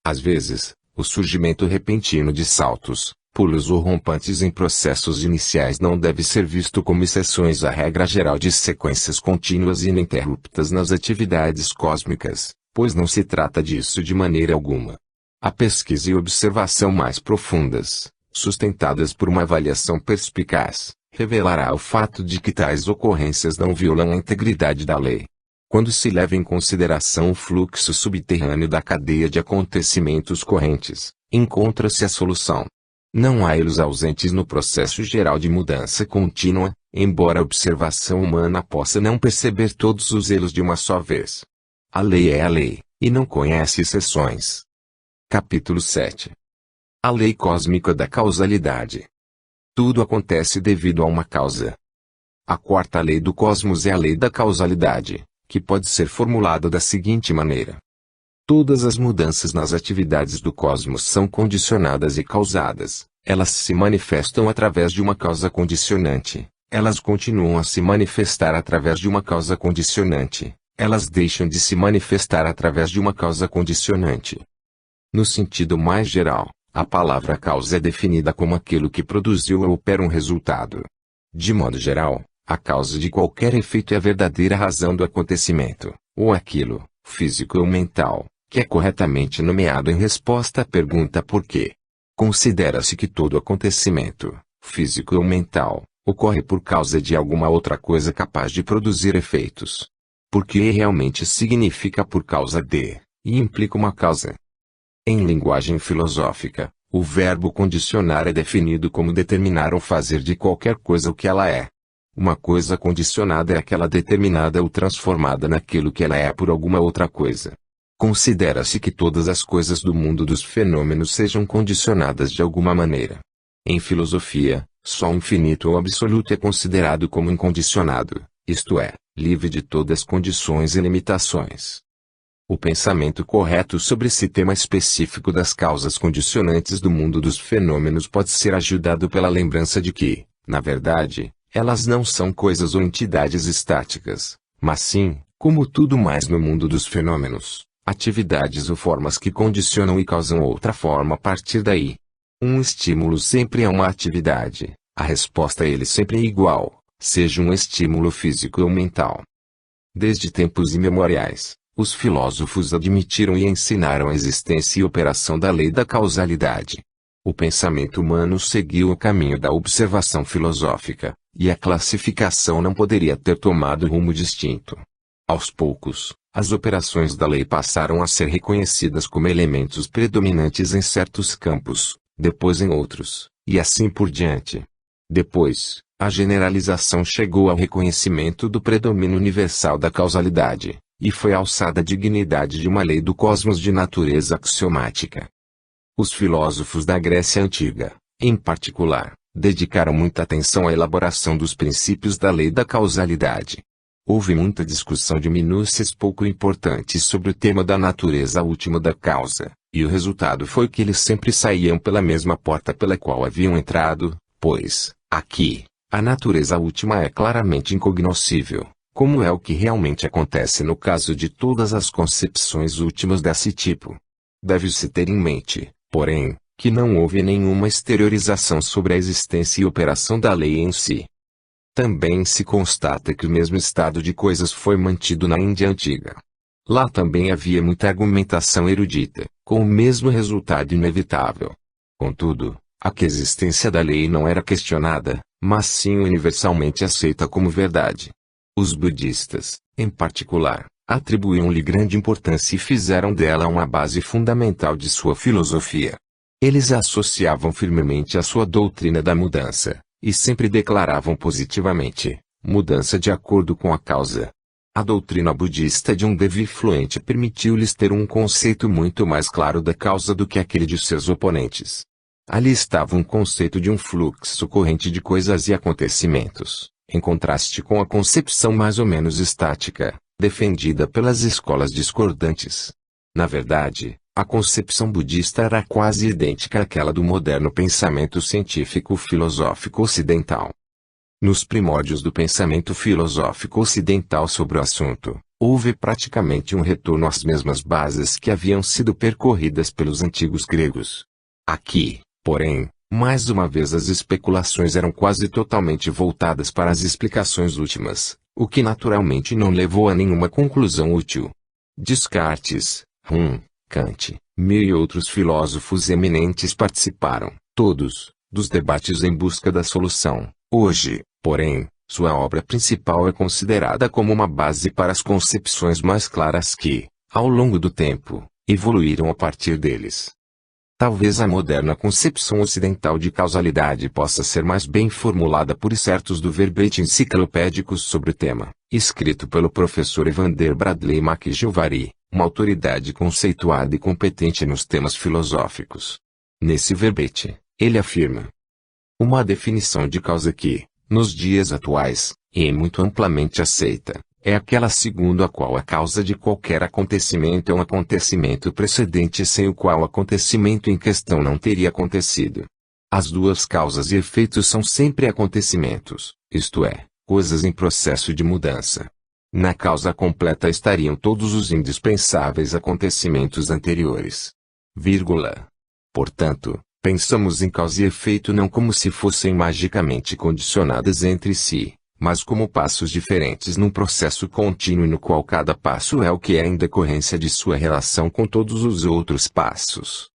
Às vezes, o surgimento repentino de saltos, pulos ou rompantes em processos iniciais não deve ser visto como exceções à regra geral de sequências contínuas e ininterruptas nas atividades cósmicas, pois não se trata disso de maneira alguma. A pesquisa e observação mais profundas, sustentadas por uma avaliação perspicaz, revelará o fato de que tais ocorrências não violam a integridade da lei. Quando se leva em consideração o fluxo subterrâneo da cadeia de acontecimentos correntes, encontra-se a solução. Não há elos ausentes no processo geral de mudança contínua, embora a observação humana possa não perceber todos os elos de uma só vez. A lei é a lei, e não conhece exceções. Capítulo 7. A lei cósmica da causalidade. Tudo acontece devido a uma causa. A quarta lei do cosmos é a lei da causalidade, que pode ser formulada da seguinte maneira: todas as mudanças nas atividades do cosmos são condicionadas e causadas, elas se manifestam através de uma causa condicionante, elas continuam a se manifestar através de uma causa condicionante, elas deixam de se manifestar através de uma causa condicionante. No sentido mais geral, a palavra causa é definida como aquilo que produziu ou opera um resultado. De modo geral, a causa de qualquer efeito é a verdadeira razão do acontecimento, ou aquilo, físico ou mental, que é corretamente nomeado em resposta à pergunta por quê. Considera-se que todo acontecimento, físico ou mental, ocorre por causa de alguma outra coisa capaz de produzir efeitos. Porque realmente significa por causa de, e implica uma causa. Em linguagem filosófica, O verbo condicionar é definido como determinar ou fazer de qualquer coisa o que ela é. Uma coisa condicionada é aquela determinada ou transformada naquilo que ela é por alguma outra coisa. Considera-se que todas as coisas do mundo dos fenômenos sejam condicionadas de alguma maneira. Em filosofia, só o infinito ou absoluto é considerado como incondicionado, isto é, livre de todas as condições e limitações. O pensamento correto sobre esse tema específico das causas condicionantes do mundo dos fenômenos pode ser ajudado pela lembrança de que, na verdade, elas não são coisas ou entidades estáticas, mas sim, como tudo mais no mundo dos fenômenos, atividades ou formas que condicionam e causam outra forma a partir daí. Um estímulo sempre é uma atividade, a resposta a ele sempre é igual, seja um estímulo físico ou mental. Desde tempos imemoriais, os filósofos admitiram e ensinaram a existência e operação da lei da causalidade. O pensamento humano seguiu o caminho da observação filosófica, e a classificação não poderia ter tomado rumo distinto. Aos poucos, as operações da lei passaram a ser reconhecidas como elementos predominantes em certos campos, depois em outros, e assim por diante. Depois, a generalização chegou ao reconhecimento do predomínio universal da causalidade, e foi alçada a dignidade de uma lei do cosmos de natureza axiomática. Os filósofos da Grécia Antiga, em particular, dedicaram muita atenção à elaboração dos princípios da lei da causalidade. Houve muita discussão de minúcias pouco importantes sobre o tema da natureza última da causa, e o resultado foi que eles sempre saíam pela mesma porta pela qual haviam entrado, pois, aqui, a natureza última é claramente incognoscível, como é o que realmente acontece no caso de todas as concepções últimas desse tipo. Deve-se ter em mente, porém, que não houve nenhuma exteriorização sobre a existência e operação da lei em si. Também se constata que o mesmo estado de coisas foi mantido na Índia antiga. Lá também havia muita argumentação erudita, com o mesmo resultado inevitável. Contudo, a existência da lei não era questionada, mas sim universalmente aceita como verdade. Os budistas, em particular, atribuíam-lhe grande importância e fizeram dela uma base fundamental de sua filosofia. Eles a associavam firmemente à sua doutrina da mudança, e sempre declaravam positivamente, mudança de acordo com a causa. A doutrina budista de um devi fluente permitiu-lhes ter um conceito muito mais claro da causa do que aquele de seus oponentes. Ali estava um conceito de um fluxo corrente de coisas e acontecimentos, em contraste com a concepção mais ou menos estática, defendida pelas escolas discordantes. Na verdade, a concepção budista era quase idêntica àquela do moderno pensamento científico-filosófico ocidental. Nos primórdios do pensamento filosófico ocidental sobre o assunto, houve praticamente um retorno às mesmas bases que haviam sido percorridas pelos antigos gregos. Aqui, porém, mais uma vez as especulações eram quase totalmente voltadas para as explicações últimas, o que naturalmente não levou a nenhuma conclusão útil. Descartes, Kant, Mill e outros filósofos eminentes participaram, todos, dos debates em busca da solução. Hoje, porém, sua obra principal é considerada como uma base para as concepções mais claras que, ao longo do tempo, evoluíram a partir deles. Talvez a moderna concepção ocidental de causalidade possa ser mais bem formulada por certos do verbete enciclopédicos sobre o tema, escrito pelo professor Evander Bradley McGilvary, uma autoridade conceituada e competente nos temas filosóficos. Nesse verbete, ele afirma: uma definição de causa que, nos dias atuais, é muito amplamente aceita, é aquela segundo a qual a causa de qualquer acontecimento é um acontecimento precedente sem o qual o acontecimento em questão não teria acontecido. As duas causas e efeitos são sempre acontecimentos, isto é, coisas em processo de mudança. Na causa completa estariam todos os indispensáveis acontecimentos anteriores. Portanto, pensamos em causa e efeito não como se fossem magicamente condicionadas entre si, mas como passos diferentes num processo contínuo no qual cada passo é o que é em decorrência de sua relação com todos os outros passos.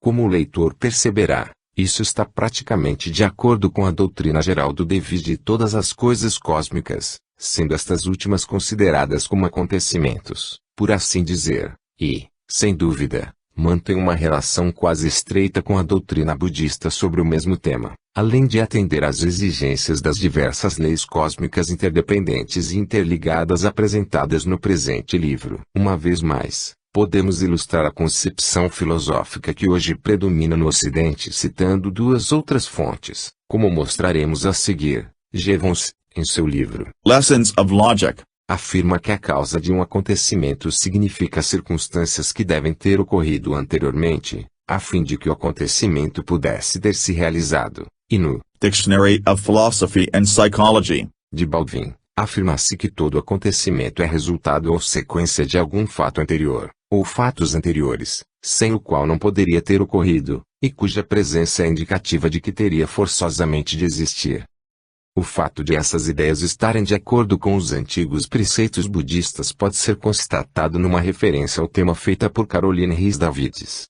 Como o leitor perceberá, isso está praticamente de acordo com a doutrina geral do devir de todas as coisas cósmicas, sendo estas últimas consideradas como acontecimentos, por assim dizer, e, sem dúvida, mantém uma relação quase estreita com a doutrina budista sobre o mesmo tema, além de atender às exigências das diversas leis cósmicas interdependentes e interligadas apresentadas no presente livro. Uma vez mais, podemos ilustrar a concepção filosófica que hoje predomina no Ocidente citando duas outras fontes, como mostraremos a seguir. Jevons, em seu livro Lessons of Logic, afirma que a causa de um acontecimento significa circunstâncias que devem ter ocorrido anteriormente, a fim de que o acontecimento pudesse ter se realizado, e no Dictionary of Philosophy and Psychology, de Baldwin, afirma-se que todo acontecimento é resultado ou sequência de algum fato anterior, ou fatos anteriores, sem o qual não poderia ter ocorrido, e cuja presença é indicativa de que teria forçosamente de existir. O fato de essas ideias estarem de acordo com os antigos preceitos budistas pode ser constatado numa referência ao tema feita por Caroline Rhys Davids.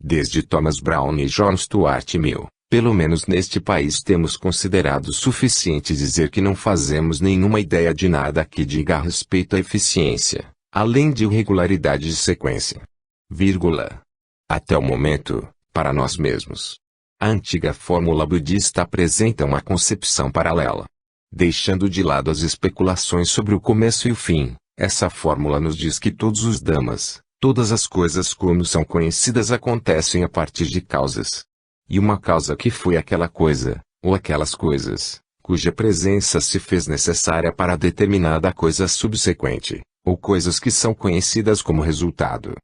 Desde Thomas Brown e John Stuart Mill, pelo menos neste país temos considerado suficiente dizer que não fazemos nenhuma ideia de nada que diga a respeito à eficiência, além de irregularidade de sequência. Vírgula. Até o momento, para nós mesmos. A antiga fórmula budista apresenta uma concepção paralela. Deixando de lado as especulações sobre o começo e o fim, essa fórmula nos diz que todos os dhammas, todas as coisas como são conhecidas acontecem a partir de causas. E uma causa que foi aquela coisa, ou aquelas coisas, cuja presença se fez necessária para determinada coisa subsequente, ou coisas que são conhecidas como resultado.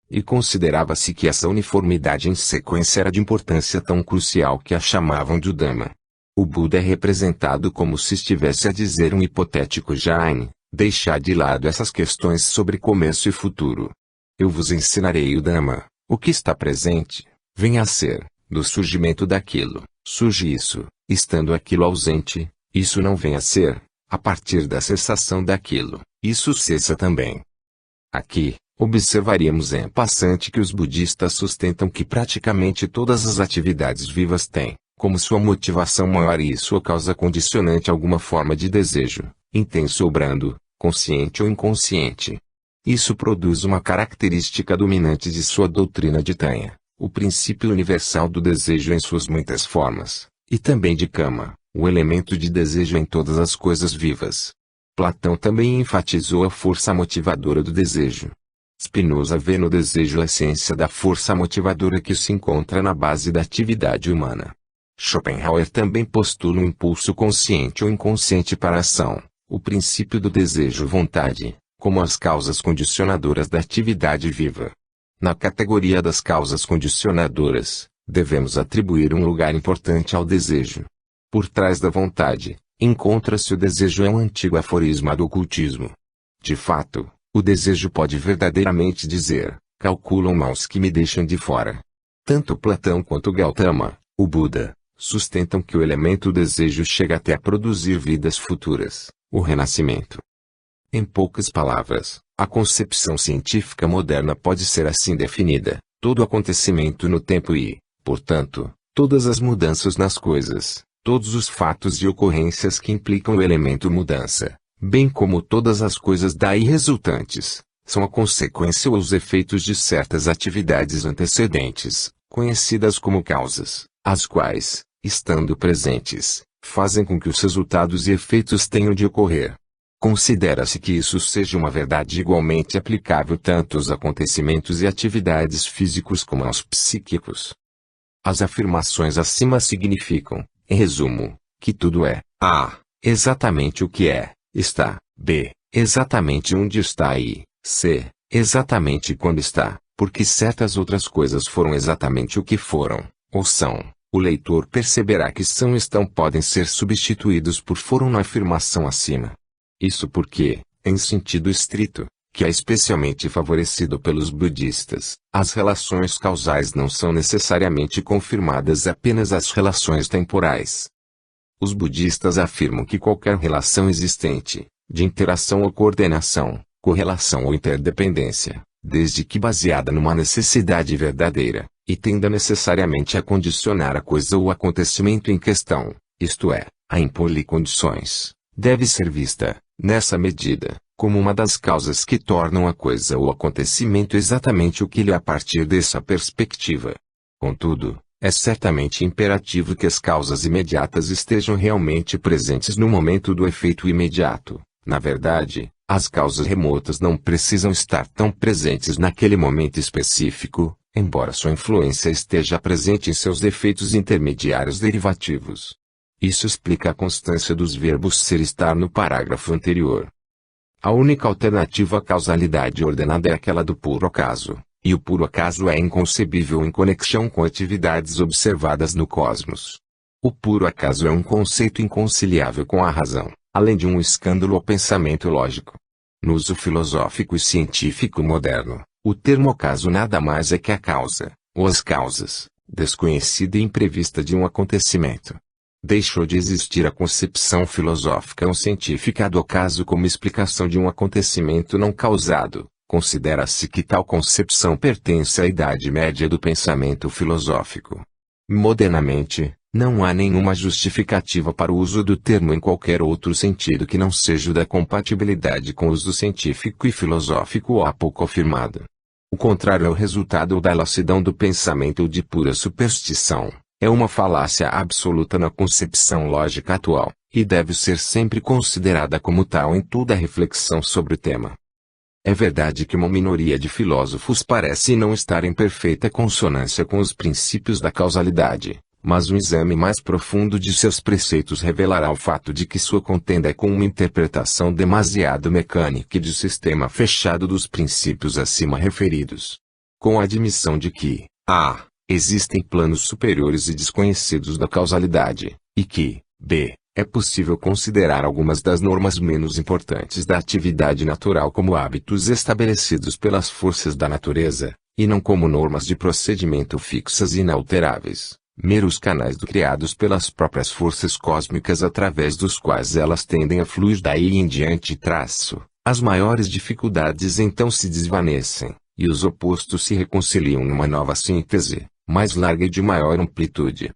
E considerava-se que essa uniformidade em sequência era de importância tão crucial que a chamavam de Dhamma. O Buda é representado como se estivesse a dizer um hipotético Jain, deixar de lado essas questões sobre começo e futuro. Eu vos ensinarei o Dhamma, o que está presente, vem a ser, do surgimento daquilo, surge isso, estando aquilo ausente, isso não vem a ser, a partir da cessação daquilo, isso cessa também. Aqui, observaríamos em passante que os budistas sustentam que praticamente todas as atividades vivas têm, como sua motivação maior e sua causa condicionante alguma forma de desejo, intenso ou brando, consciente ou inconsciente. Isso produz uma característica dominante de sua doutrina de Tanya, o princípio universal do desejo em suas muitas formas, e também de Kama, o elemento de desejo em todas as coisas vivas. Platão também enfatizou a força motivadora do desejo. Spinoza vê no desejo a essência da força motivadora que se encontra na base da atividade humana. Schopenhauer também postula um impulso consciente ou inconsciente para a ação, o princípio do desejo-vontade, como as causas condicionadoras da atividade viva. Na categoria das causas condicionadoras, devemos atribuir um lugar importante ao desejo. Por trás da vontade, encontra-se o desejo, é um antigo aforisma do ocultismo. De fato, o desejo pode verdadeiramente dizer, calculam maus que me deixam de fora. Tanto Platão quanto Gautama, o Buda, sustentam que o elemento desejo chega até a produzir vidas futuras, o renascimento. Em poucas palavras, a concepção científica moderna pode ser assim definida: todo acontecimento no tempo e, portanto, todas as mudanças nas coisas, todos os fatos e ocorrências que implicam o elemento mudança, bem como todas as coisas daí resultantes, são a consequência ou os efeitos de certas atividades antecedentes, conhecidas como causas, as quais, estando presentes, fazem com que os resultados e efeitos tenham de ocorrer. Considera-se que isso seja uma verdade igualmente aplicável tanto aos acontecimentos e atividades físicos como aos psíquicos. As afirmações acima significam, em resumo, que tudo é A. Exatamente o que é, está, B. Exatamente onde está e, C. Exatamente quando está, porque certas outras coisas foram exatamente o que foram, ou são. O leitor perceberá que são e estão podem ser substituídos por foram na afirmação acima. Isso porque, em sentido estrito, que é especialmente favorecido pelos budistas, as relações causais não são necessariamente confirmadas apenas às relações temporais. Os budistas afirmam que qualquer relação existente, de interação ou coordenação, correlação ou interdependência, desde que baseada numa necessidade verdadeira, e tenda necessariamente a condicionar a coisa ou acontecimento em questão, isto é, a impor-lhe condições, deve ser vista, nessa medida, como uma das causas que tornam a coisa ou acontecimento exatamente o que ele é a partir dessa perspectiva. Contudo, é certamente imperativo que as causas imediatas estejam realmente presentes no momento do efeito imediato. Na verdade, as causas remotas não precisam estar tão presentes naquele momento específico, embora sua influência esteja presente em seus efeitos intermediários derivativos. Isso explica a constância dos verbos ser e estar no parágrafo anterior. A única alternativa à causalidade ordenada é aquela do puro acaso, e o puro acaso é inconcebível em conexão com atividades observadas no cosmos. O puro acaso é um conceito inconciliável com a razão, além de um escândalo ao pensamento lógico. No uso filosófico e científico moderno, o termo acaso nada mais é que a causa, ou as causas, desconhecida e imprevista de um acontecimento. Deixou de existir a concepção filosófica ou científica do acaso como explicação de um acontecimento não causado. Considera-se que tal concepção pertence à Idade Média do pensamento filosófico. Modernamente, não há nenhuma justificativa para o uso do termo em qualquer outro sentido que não seja o da compatibilidade com o uso científico e filosófico ou há pouco afirmado. O contrário é o resultado da elacidão do pensamento ou de pura superstição. É uma falácia absoluta na concepção lógica atual, e deve ser sempre considerada como tal em toda a reflexão sobre o tema. É verdade que uma minoria de filósofos parece não estar em perfeita consonância com os princípios da causalidade, mas um exame mais profundo de seus preceitos revelará o fato de que sua contenda é com uma interpretação demasiado mecânica e de sistema fechado dos princípios acima referidos. Com a admissão de que, existem planos superiores e desconhecidos da causalidade, e que, b. é possível considerar algumas das normas menos importantes da atividade natural como hábitos estabelecidos pelas forças da natureza, e não como normas de procedimento fixas e inalteráveis, meros canais criados pelas próprias forças cósmicas através dos quais elas tendem a fluir daí em diante as maiores dificuldades então se desvanecem, e os opostos se reconciliam numa nova síntese, mais larga e de maior amplitude.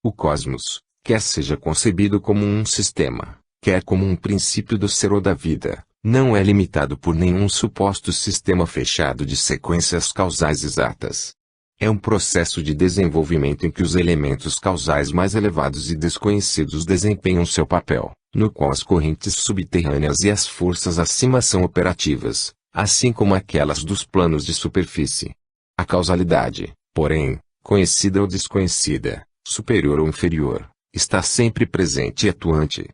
O cosmos, quer seja concebido como um sistema, quer como um princípio do ser ou da vida, não é limitado por nenhum suposto sistema fechado de sequências causais exatas. É um processo de desenvolvimento em que os elementos causais mais elevados e desconhecidos desempenham seu papel, no qual as correntes subterrâneas e as forças acima são operativas, assim como aquelas dos planos de superfície. A causalidade, porém, conhecida ou desconhecida, superior ou inferior, está sempre presente e atuante.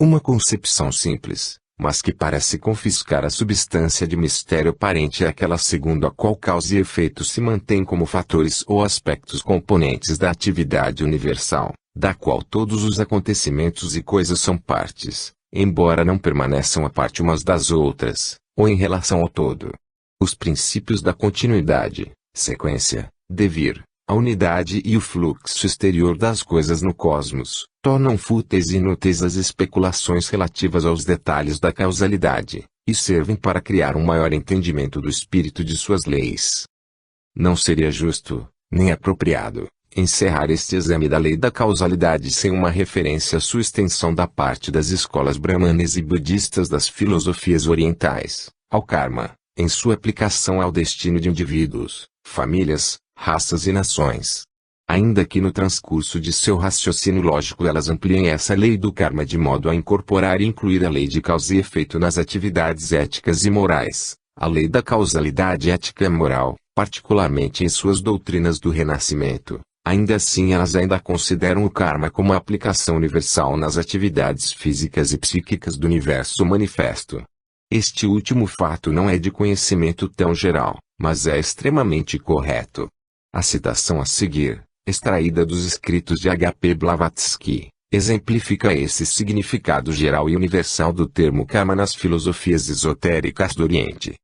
Uma concepção simples, mas que parece confiscar a substância de mistério aparente é aquela segundo a qual causa e efeito se mantêm como fatores ou aspectos componentes da atividade universal, da qual todos os acontecimentos e coisas são partes, embora não permaneçam à parte umas das outras, ou em relação ao todo. Os princípios da continuidade, sequência, devir, a unidade e o fluxo exterior das coisas no cosmos, tornam fúteis e inúteis as especulações relativas aos detalhes da causalidade, e servem para criar um maior entendimento do espírito de suas leis. Não seria justo, nem apropriado, encerrar este exame da lei da causalidade sem uma referência à sua extensão da parte das escolas brahmanes e budistas das filosofias orientais, ao karma, em sua aplicação ao destino de indivíduos, famílias, raças e nações. Ainda que no transcurso de seu raciocínio lógico elas ampliem essa lei do karma de modo a incorporar e incluir a lei de causa e efeito nas atividades éticas e morais, a lei da causalidade ética e moral, particularmente em suas doutrinas do renascimento, ainda assim elas ainda consideram o karma como a aplicação universal nas atividades físicas e psíquicas do universo manifesto. Este último fato não é de conhecimento tão geral, mas é extremamente correto. A citação a seguir, extraída dos escritos de H.P. Blavatsky, exemplifica esse significado geral e universal do termo karma nas filosofias esotéricas do Oriente.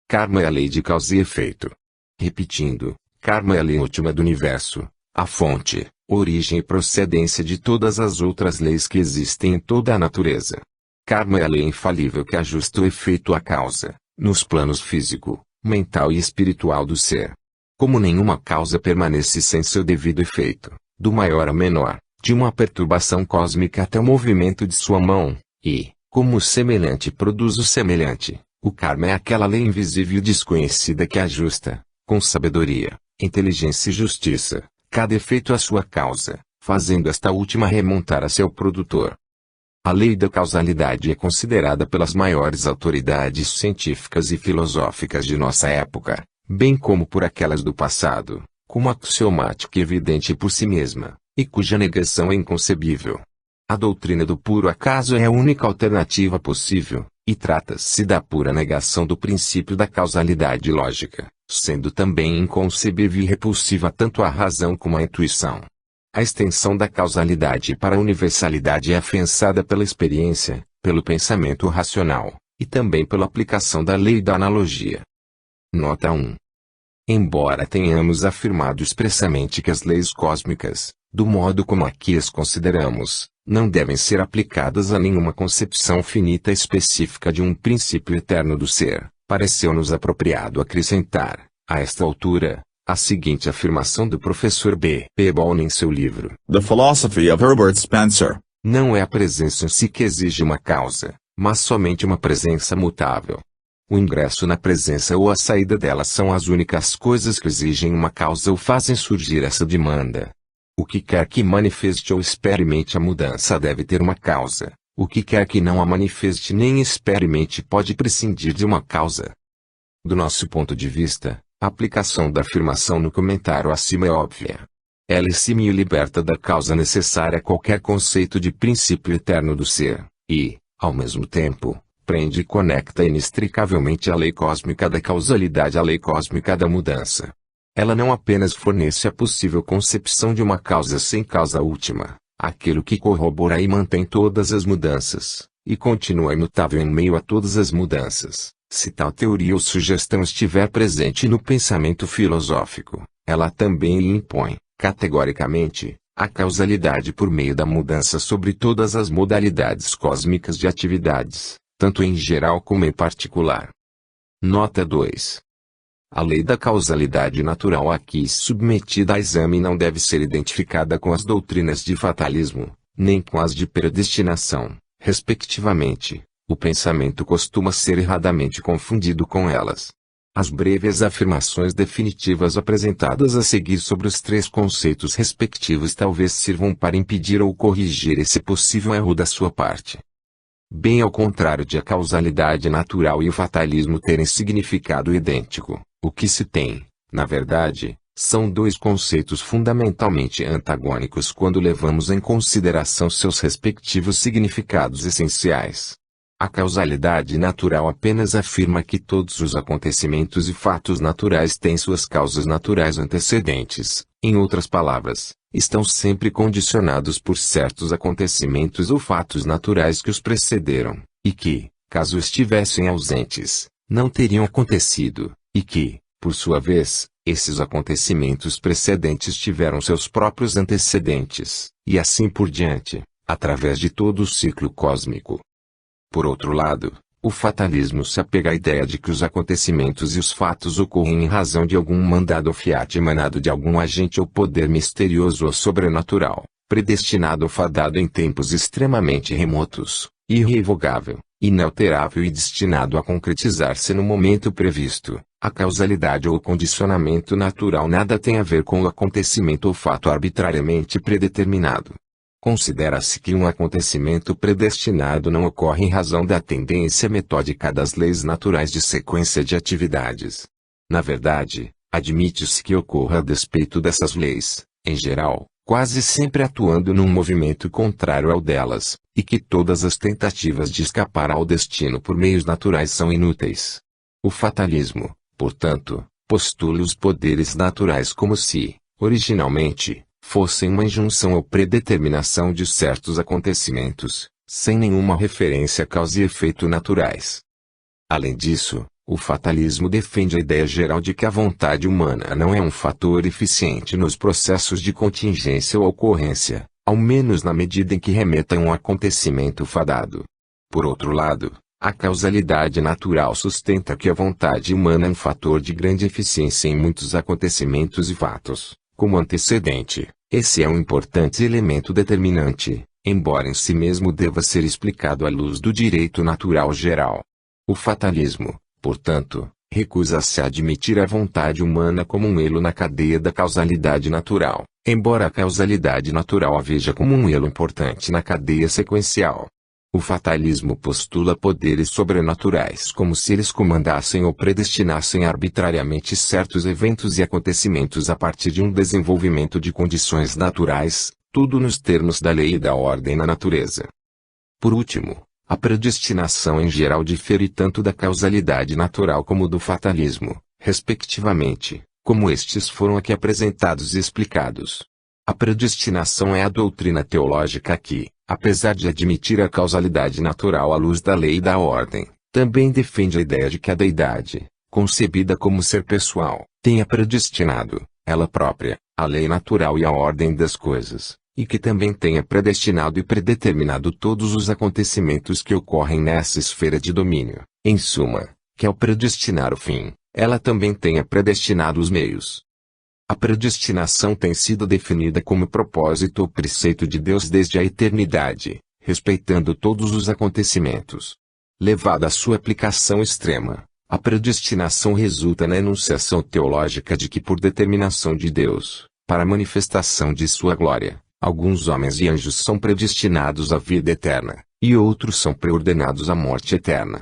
Karma é a lei de causa e efeito. Repetindo, karma é a lei última do universo, a fonte, origem e procedência de todas as outras leis que existem em toda a natureza. Karma é a lei infalível que ajusta o efeito à causa, nos planos físico, mental e espiritual do ser. Como nenhuma causa permanece sem seu devido efeito, do maior a menor, de uma perturbação cósmica até o movimento de sua mão, e, Como o semelhante produz o semelhante, o karma é aquela lei invisível e desconhecida que ajusta, com sabedoria, inteligência e justiça, cada efeito à sua causa, fazendo esta última remontar a seu produtor. A lei da causalidade é considerada pelas maiores autoridades científicas e filosóficas de nossa época, bem como por aquelas do passado, como axiomática e evidente por si mesma, e cuja negação é inconcebível. A doutrina do puro acaso é a única alternativa possível, e trata-se da pura negação do princípio da causalidade lógica, sendo também inconcebível e repulsiva tanto à razão como à intuição. A extensão da causalidade para a universalidade é afiançada pela experiência, pelo pensamento racional, e também pela aplicação da lei da analogia. Nota 1. Embora tenhamos afirmado expressamente que as leis cósmicas, do modo como aqui as consideramos, não devem ser aplicadas a nenhuma concepção finita específica de um princípio eterno do ser, pareceu-nos apropriado acrescentar, a esta altura, a seguinte afirmação do professor B. P. Ball em seu livro The Philosophy of Herbert Spencer. Não é a presença em si que exige uma causa, mas somente uma presença mutável. O ingresso na presença ou a saída dela são as únicas coisas que exigem uma causa ou fazem surgir essa demanda. O que quer que manifeste ou experimente a mudança deve ter uma causa. O que quer que não a manifeste nem experimente pode prescindir de uma causa. Do nosso ponto de vista, a aplicação da afirmação no comentário acima é óbvia. Ela exime e liberta da causa necessária qualquer conceito de princípio eterno do ser, e, ao mesmo tempo, prende e conecta inextricavelmente a lei cósmica da causalidade à lei cósmica da mudança. Ela não apenas fornece a possível concepção de uma causa sem causa última, aquilo que corrobora e mantém todas as mudanças, e continua imutável em meio a todas as mudanças. Se tal teoria ou sugestão estiver presente no pensamento filosófico, ela também lhe impõe, categoricamente, a causalidade por meio da mudança sobre todas as modalidades cósmicas de atividades, tanto em geral como em particular. Nota 2. A lei da causalidade natural aqui submetida a exame não deve ser identificada com as doutrinas de fatalismo, nem com as de predestinação, respectivamente. O pensamento costuma ser erradamente confundido com elas. As breves afirmações definitivas apresentadas a seguir sobre os três conceitos respectivos talvez sirvam para impedir ou corrigir esse possível erro da sua parte. Bem ao contrário de a causalidade natural e o fatalismo terem significado idêntico, o que se tem, na verdade, são dois conceitos fundamentalmente antagônicos quando levamos em consideração seus respectivos significados essenciais. A causalidade natural apenas afirma que todos os acontecimentos e fatos naturais têm suas causas naturais antecedentes, em outras palavras, estão sempre condicionados por certos acontecimentos ou fatos naturais que os precederam, e que, caso estivessem ausentes, não teriam acontecido, e que, por sua vez, esses acontecimentos precedentes tiveram seus próprios antecedentes, e assim por diante, através de todo o ciclo cósmico. Por outro lado, o fatalismo se apega à ideia de que os acontecimentos e os fatos ocorrem em razão de algum mandado ou fiat emanado de algum agente ou poder misterioso ou sobrenatural, predestinado ou fadado em tempos extremamente remotos, irrevogável, inalterável e destinado a concretizar-se no momento previsto. A causalidade ou o condicionamento natural nada tem a ver com o acontecimento ou fato arbitrariamente predeterminado. Considera-se que um acontecimento predestinado não ocorre em razão da tendência metódica das leis naturais de sequência de atividades. Na verdade, admite-se que ocorra a despeito dessas leis, em geral, quase sempre atuando num movimento contrário ao delas, e que todas as tentativas de escapar ao destino por meios naturais são inúteis. O fatalismo, portanto, postula os poderes naturais como se, originalmente, fossem uma injunção ou predeterminação de certos acontecimentos, sem nenhuma referência a causa e efeito naturais. Além disso, o fatalismo defende a ideia geral de que a vontade humana não é um fator eficiente nos processos de contingência ou ocorrência, ao menos na medida em que remeta a um acontecimento fadado. Por outro lado, a causalidade natural sustenta que a vontade humana é um fator de grande eficiência em muitos acontecimentos e fatos. Como antecedente, esse é um importante elemento determinante, embora em si mesmo deva ser explicado à luz do direito natural geral. O fatalismo, portanto, recusa-se a admitir a vontade humana como um elo na cadeia da causalidade natural, embora a causalidade natural a veja como um elo importante na cadeia sequencial. O fatalismo postula poderes sobrenaturais como se eles comandassem ou predestinassem arbitrariamente certos eventos e acontecimentos a partir de um desenvolvimento de condições naturais, tudo nos termos da lei e da ordem na natureza. Por último, a predestinação em geral difere tanto da causalidade natural como do fatalismo, respectivamente, como estes foram aqui apresentados e explicados. A predestinação é a doutrina teológica que, apesar de admitir a causalidade natural à luz da lei e da ordem, também defende a ideia de que a deidade, concebida como ser pessoal, tenha predestinado, ela própria, a lei natural e a ordem das coisas, e que também tenha predestinado e predeterminado todos os acontecimentos que ocorrem nessa esfera de domínio. Em suma, que ao predestinar o fim, ela também tenha predestinado os meios. A predestinação tem sido definida como propósito ou preceito de Deus desde a eternidade, respeitando todos os acontecimentos. Levada à sua aplicação extrema, a predestinação resulta na enunciação teológica de que por determinação de Deus, para a manifestação de sua glória, alguns homens e anjos são predestinados à vida eterna, e outros são preordenados à morte eterna.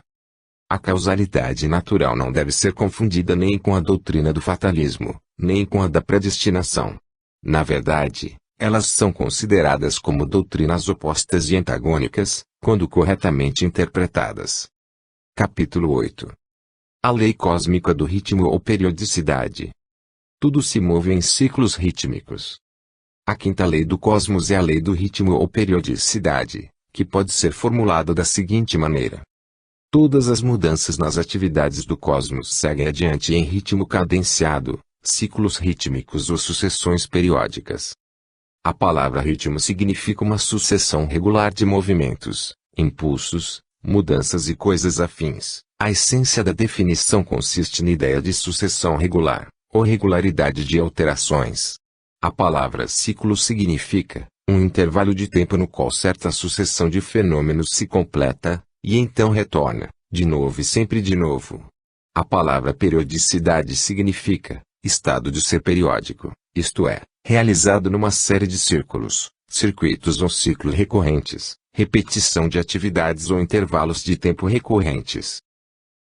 A causalidade natural não deve ser confundida nem com a doutrina do fatalismo, nem com a da predestinação. Na verdade, elas são consideradas como doutrinas opostas e antagônicas, quando corretamente interpretadas. Capítulo 8. A lei cósmica do ritmo ou periodicidade. Tudo se move em ciclos rítmicos. A quinta lei do cosmos é a lei do ritmo ou periodicidade, que pode ser formulada da seguinte maneira. Todas as mudanças nas atividades do cosmos seguem adiante em ritmo cadenciado, ciclos rítmicos ou sucessões periódicas. A palavra ritmo significa uma sucessão regular de movimentos, impulsos, mudanças e coisas afins. A essência da definição consiste na ideia de sucessão regular, ou regularidade de alterações. A palavra ciclo significa um intervalo de tempo no qual certa sucessão de fenômenos se completa, e então retorna, de novo e sempre de novo. A palavra periodicidade significa estado de ser periódico, isto é, realizado numa série de círculos, circuitos ou ciclos recorrentes, repetição de atividades ou intervalos de tempo recorrentes.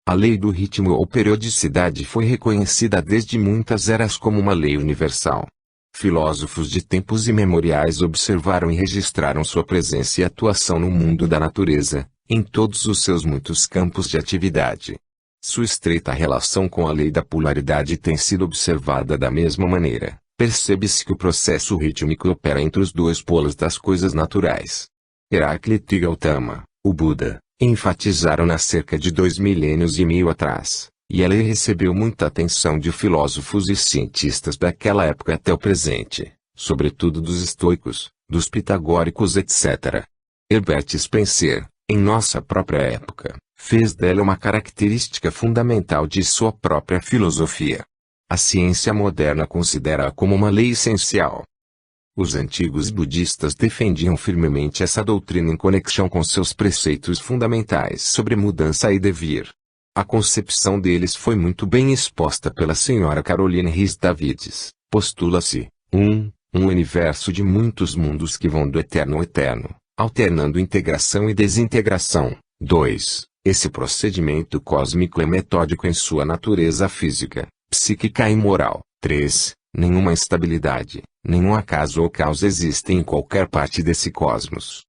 A lei do ritmo ou periodicidade foi reconhecida desde muitas eras como uma lei universal. Filósofos de tempos imemoriais observaram e registraram sua presença e atuação no mundo da natureza, em todos os seus muitos campos de atividade. Sua estreita relação com a lei da polaridade tem sido observada da mesma maneira. Percebe-se que o processo rítmico opera entre os dois polos das coisas naturais. Heráclito e Gautama, o Buda, enfatizaram na cerca de 2 milênios e meio atrás, e a lei recebeu muita atenção de filósofos e cientistas daquela época até o presente, sobretudo dos estoicos, dos pitagóricos etc. Herbert Spencer, em nossa própria época, fez dela uma característica fundamental de sua própria filosofia. A ciência moderna considera-a como uma lei essencial. Os antigos budistas defendiam firmemente essa doutrina em conexão com seus preceitos fundamentais sobre mudança e devir. A concepção deles foi muito bem exposta pela senhora Caroline Rhys Davids. Postula-se, um universo de muitos mundos que vão do eterno ao eterno, alternando integração e desintegração. 2. Esse procedimento cósmico é metódico em sua natureza física, psíquica e moral. 3. Nenhuma instabilidade, nenhum acaso ou causa existe em qualquer parte desse cosmos.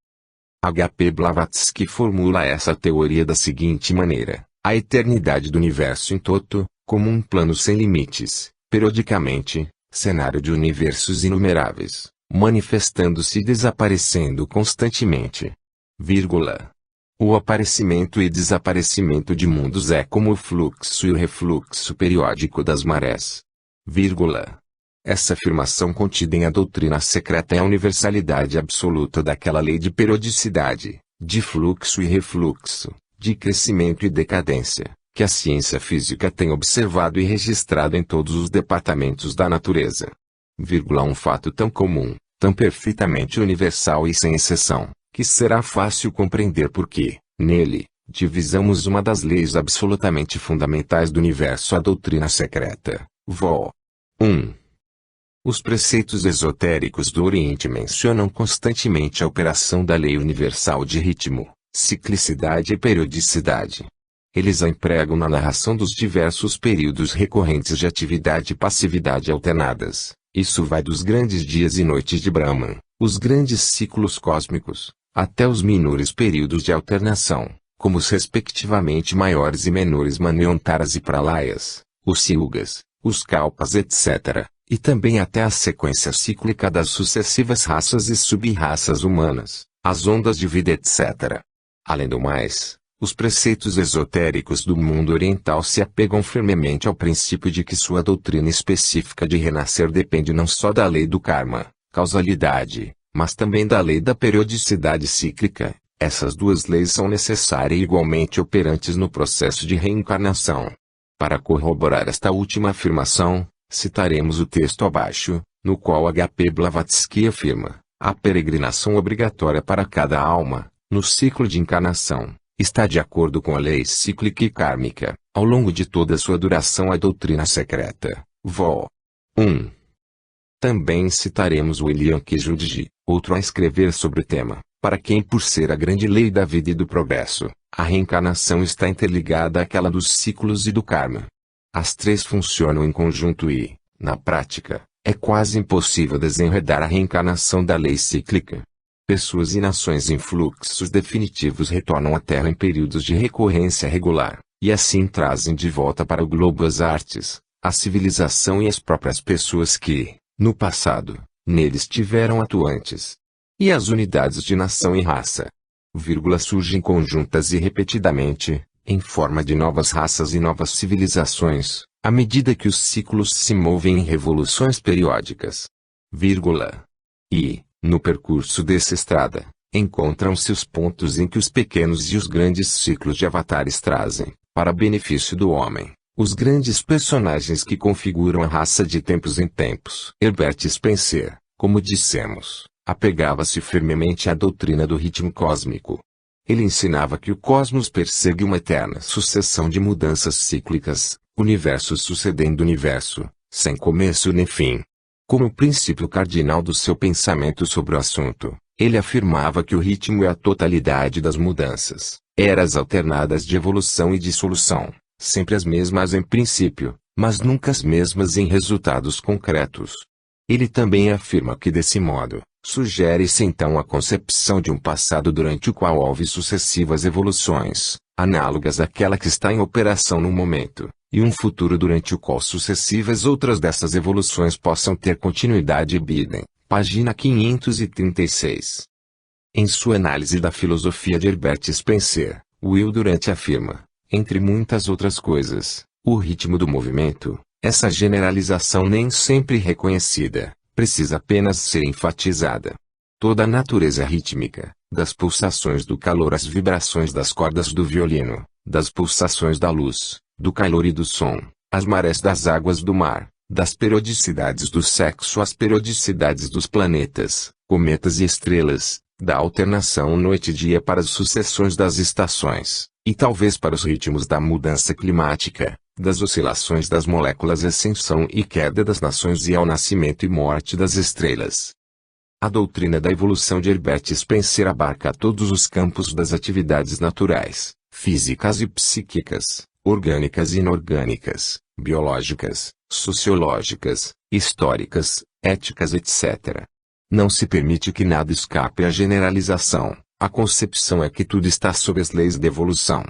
H.P. Blavatsky formula essa teoria da seguinte maneira: a eternidade do universo em toto, como um plano sem limites, periodicamente, cenário de universos inumeráveis, manifestando-se e desaparecendo constantemente. Vírgula. O aparecimento e desaparecimento de mundos é como o fluxo e o refluxo periódico das marés. Vírgula. Essa afirmação contida em a doutrina secreta é a universalidade absoluta daquela lei de periodicidade, de fluxo e refluxo, de crescimento e decadência, que a ciência física tem observado e registrado em todos os departamentos da natureza. Um fato tão comum, tão perfeitamente universal e sem exceção, que será fácil compreender porque, nele, divisamos uma das leis absolutamente fundamentais do universo, a doutrina secreta, Vol. 1. Os preceitos esotéricos do Oriente mencionam constantemente a operação da lei universal de ritmo, ciclicidade e periodicidade. Eles a empregam na narração dos diversos períodos recorrentes de atividade e passividade alternadas. Isso vai dos grandes dias e noites de Brahman, os grandes ciclos cósmicos, até os menores períodos de alternação, como os respectivamente maiores e menores Manvantaras e Pralayas, os Yugas, os Kalpas, etc., e também até a sequência cíclica das sucessivas raças e sub-raças humanas, as ondas de vida, etc. Além do mais, os preceitos esotéricos do mundo oriental se apegam firmemente ao princípio de que sua doutrina específica de renascer depende não só da lei do karma, causalidade, mas também da lei da periodicidade cíclica. Essas duas leis são necessárias e igualmente operantes no processo de reencarnação. Para corroborar esta última afirmação, citaremos o texto abaixo, no qual H.P. Blavatsky afirma: a peregrinação obrigatória para cada alma, no ciclo de encarnação, está de acordo com a lei cíclica e kármica, ao longo de toda a sua duração. A doutrina secreta, Vol. 1. Também citaremos William Kijiji, outro a escrever sobre o tema, para quem, por ser a grande lei da vida e do progresso, a reencarnação está interligada àquela dos ciclos e do karma. As três funcionam em conjunto e, na prática, é quase impossível desenredar a reencarnação da lei cíclica. Pessoas e nações em fluxos definitivos retornam à Terra em períodos de recorrência regular, e assim trazem de volta para o globo as artes, a civilização e as próprias pessoas que, no passado, neles tiveram atuantes. E as unidades de nação e raça, surgem conjuntas e repetidamente, em forma de novas raças e novas civilizações, à medida que os ciclos se movem em revoluções periódicas. E, no percurso dessa estrada, encontram-se os pontos em que os pequenos e os grandes ciclos de avatares trazem, para benefício do homem, os grandes personagens que configuram a raça de tempos em tempos. Herbert Spencer, como dissemos, apegava-se firmemente à doutrina do ritmo cósmico. Ele ensinava que o cosmos persegue uma eterna sucessão de mudanças cíclicas, universo sucedendo universo, sem começo nem fim. Como princípio cardinal do seu pensamento sobre o assunto, ele afirmava que o ritmo é a totalidade das mudanças, eras alternadas de evolução e dissolução, sempre as mesmas em princípio, mas nunca as mesmas em resultados concretos. Ele também afirma que desse modo, sugere-se então a concepção de um passado durante o qual houve sucessivas evoluções, análogas àquela que está em operação no momento, e um futuro durante o qual sucessivas outras dessas evoluções possam ter continuidade. Biden, página 536. Em sua análise da filosofia de Herbert Spencer, Will Durant afirma, entre muitas outras coisas, o ritmo do movimento, essa generalização nem sempre reconhecida, precisa apenas ser enfatizada. Toda a natureza rítmica, das pulsações do calor às vibrações das cordas do violino, das pulsações da luz, do calor e do som, as marés das águas do mar, das periodicidades do sexo às periodicidades dos planetas, cometas e estrelas, da alternação noite e dia para as sucessões das estações, e talvez para os ritmos da mudança climática, das oscilações das moléculas, ascensão e queda das nações e ao nascimento e morte das estrelas. A doutrina da evolução de Herbert Spencer abarca todos os campos das atividades naturais, físicas e psíquicas, orgânicas e inorgânicas, biológicas, sociológicas, históricas, éticas, etc. Não se permite que nada escape à generalização. A concepção é que tudo está sob as leis da evolução.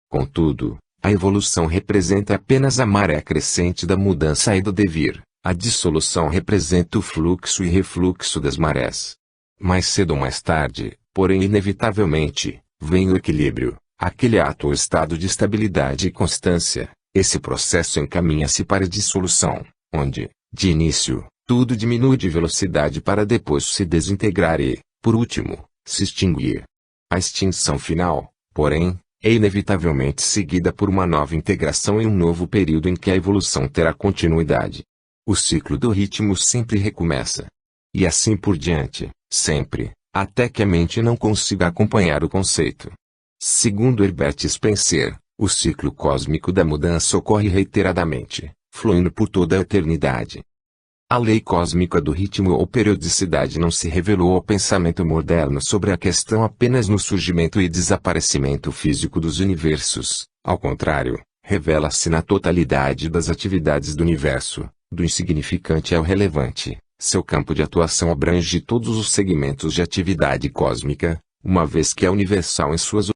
Contudo, a evolução representa apenas a maré crescente da mudança e do devir. A dissolução representa o fluxo e refluxo das marés. Mais cedo ou mais tarde, porém inevitavelmente, vem o equilíbrio, aquele ato ou estado de estabilidade e constância. Esse processo encaminha-se para a dissolução, onde, de início, tudo diminui de velocidade para depois se desintegrar e, por último, se extinguir. A extinção final, porém, é inevitavelmente seguida por uma nova integração e um novo período em que a evolução terá continuidade. O ciclo do ritmo sempre recomeça. E assim por diante, sempre, até que a mente não consiga acompanhar o conceito. Segundo Herbert Spencer, o ciclo cósmico da mudança ocorre reiteradamente, fluindo por toda a eternidade. A lei cósmica do ritmo ou periodicidade não se revelou ao pensamento moderno sobre a questão apenas no surgimento e desaparecimento físico dos universos. Ao contrário, revela-se na totalidade das atividades do universo, do insignificante ao relevante. Seu campo de atuação abrange todos os segmentos de atividade cósmica, uma vez que é universal em suas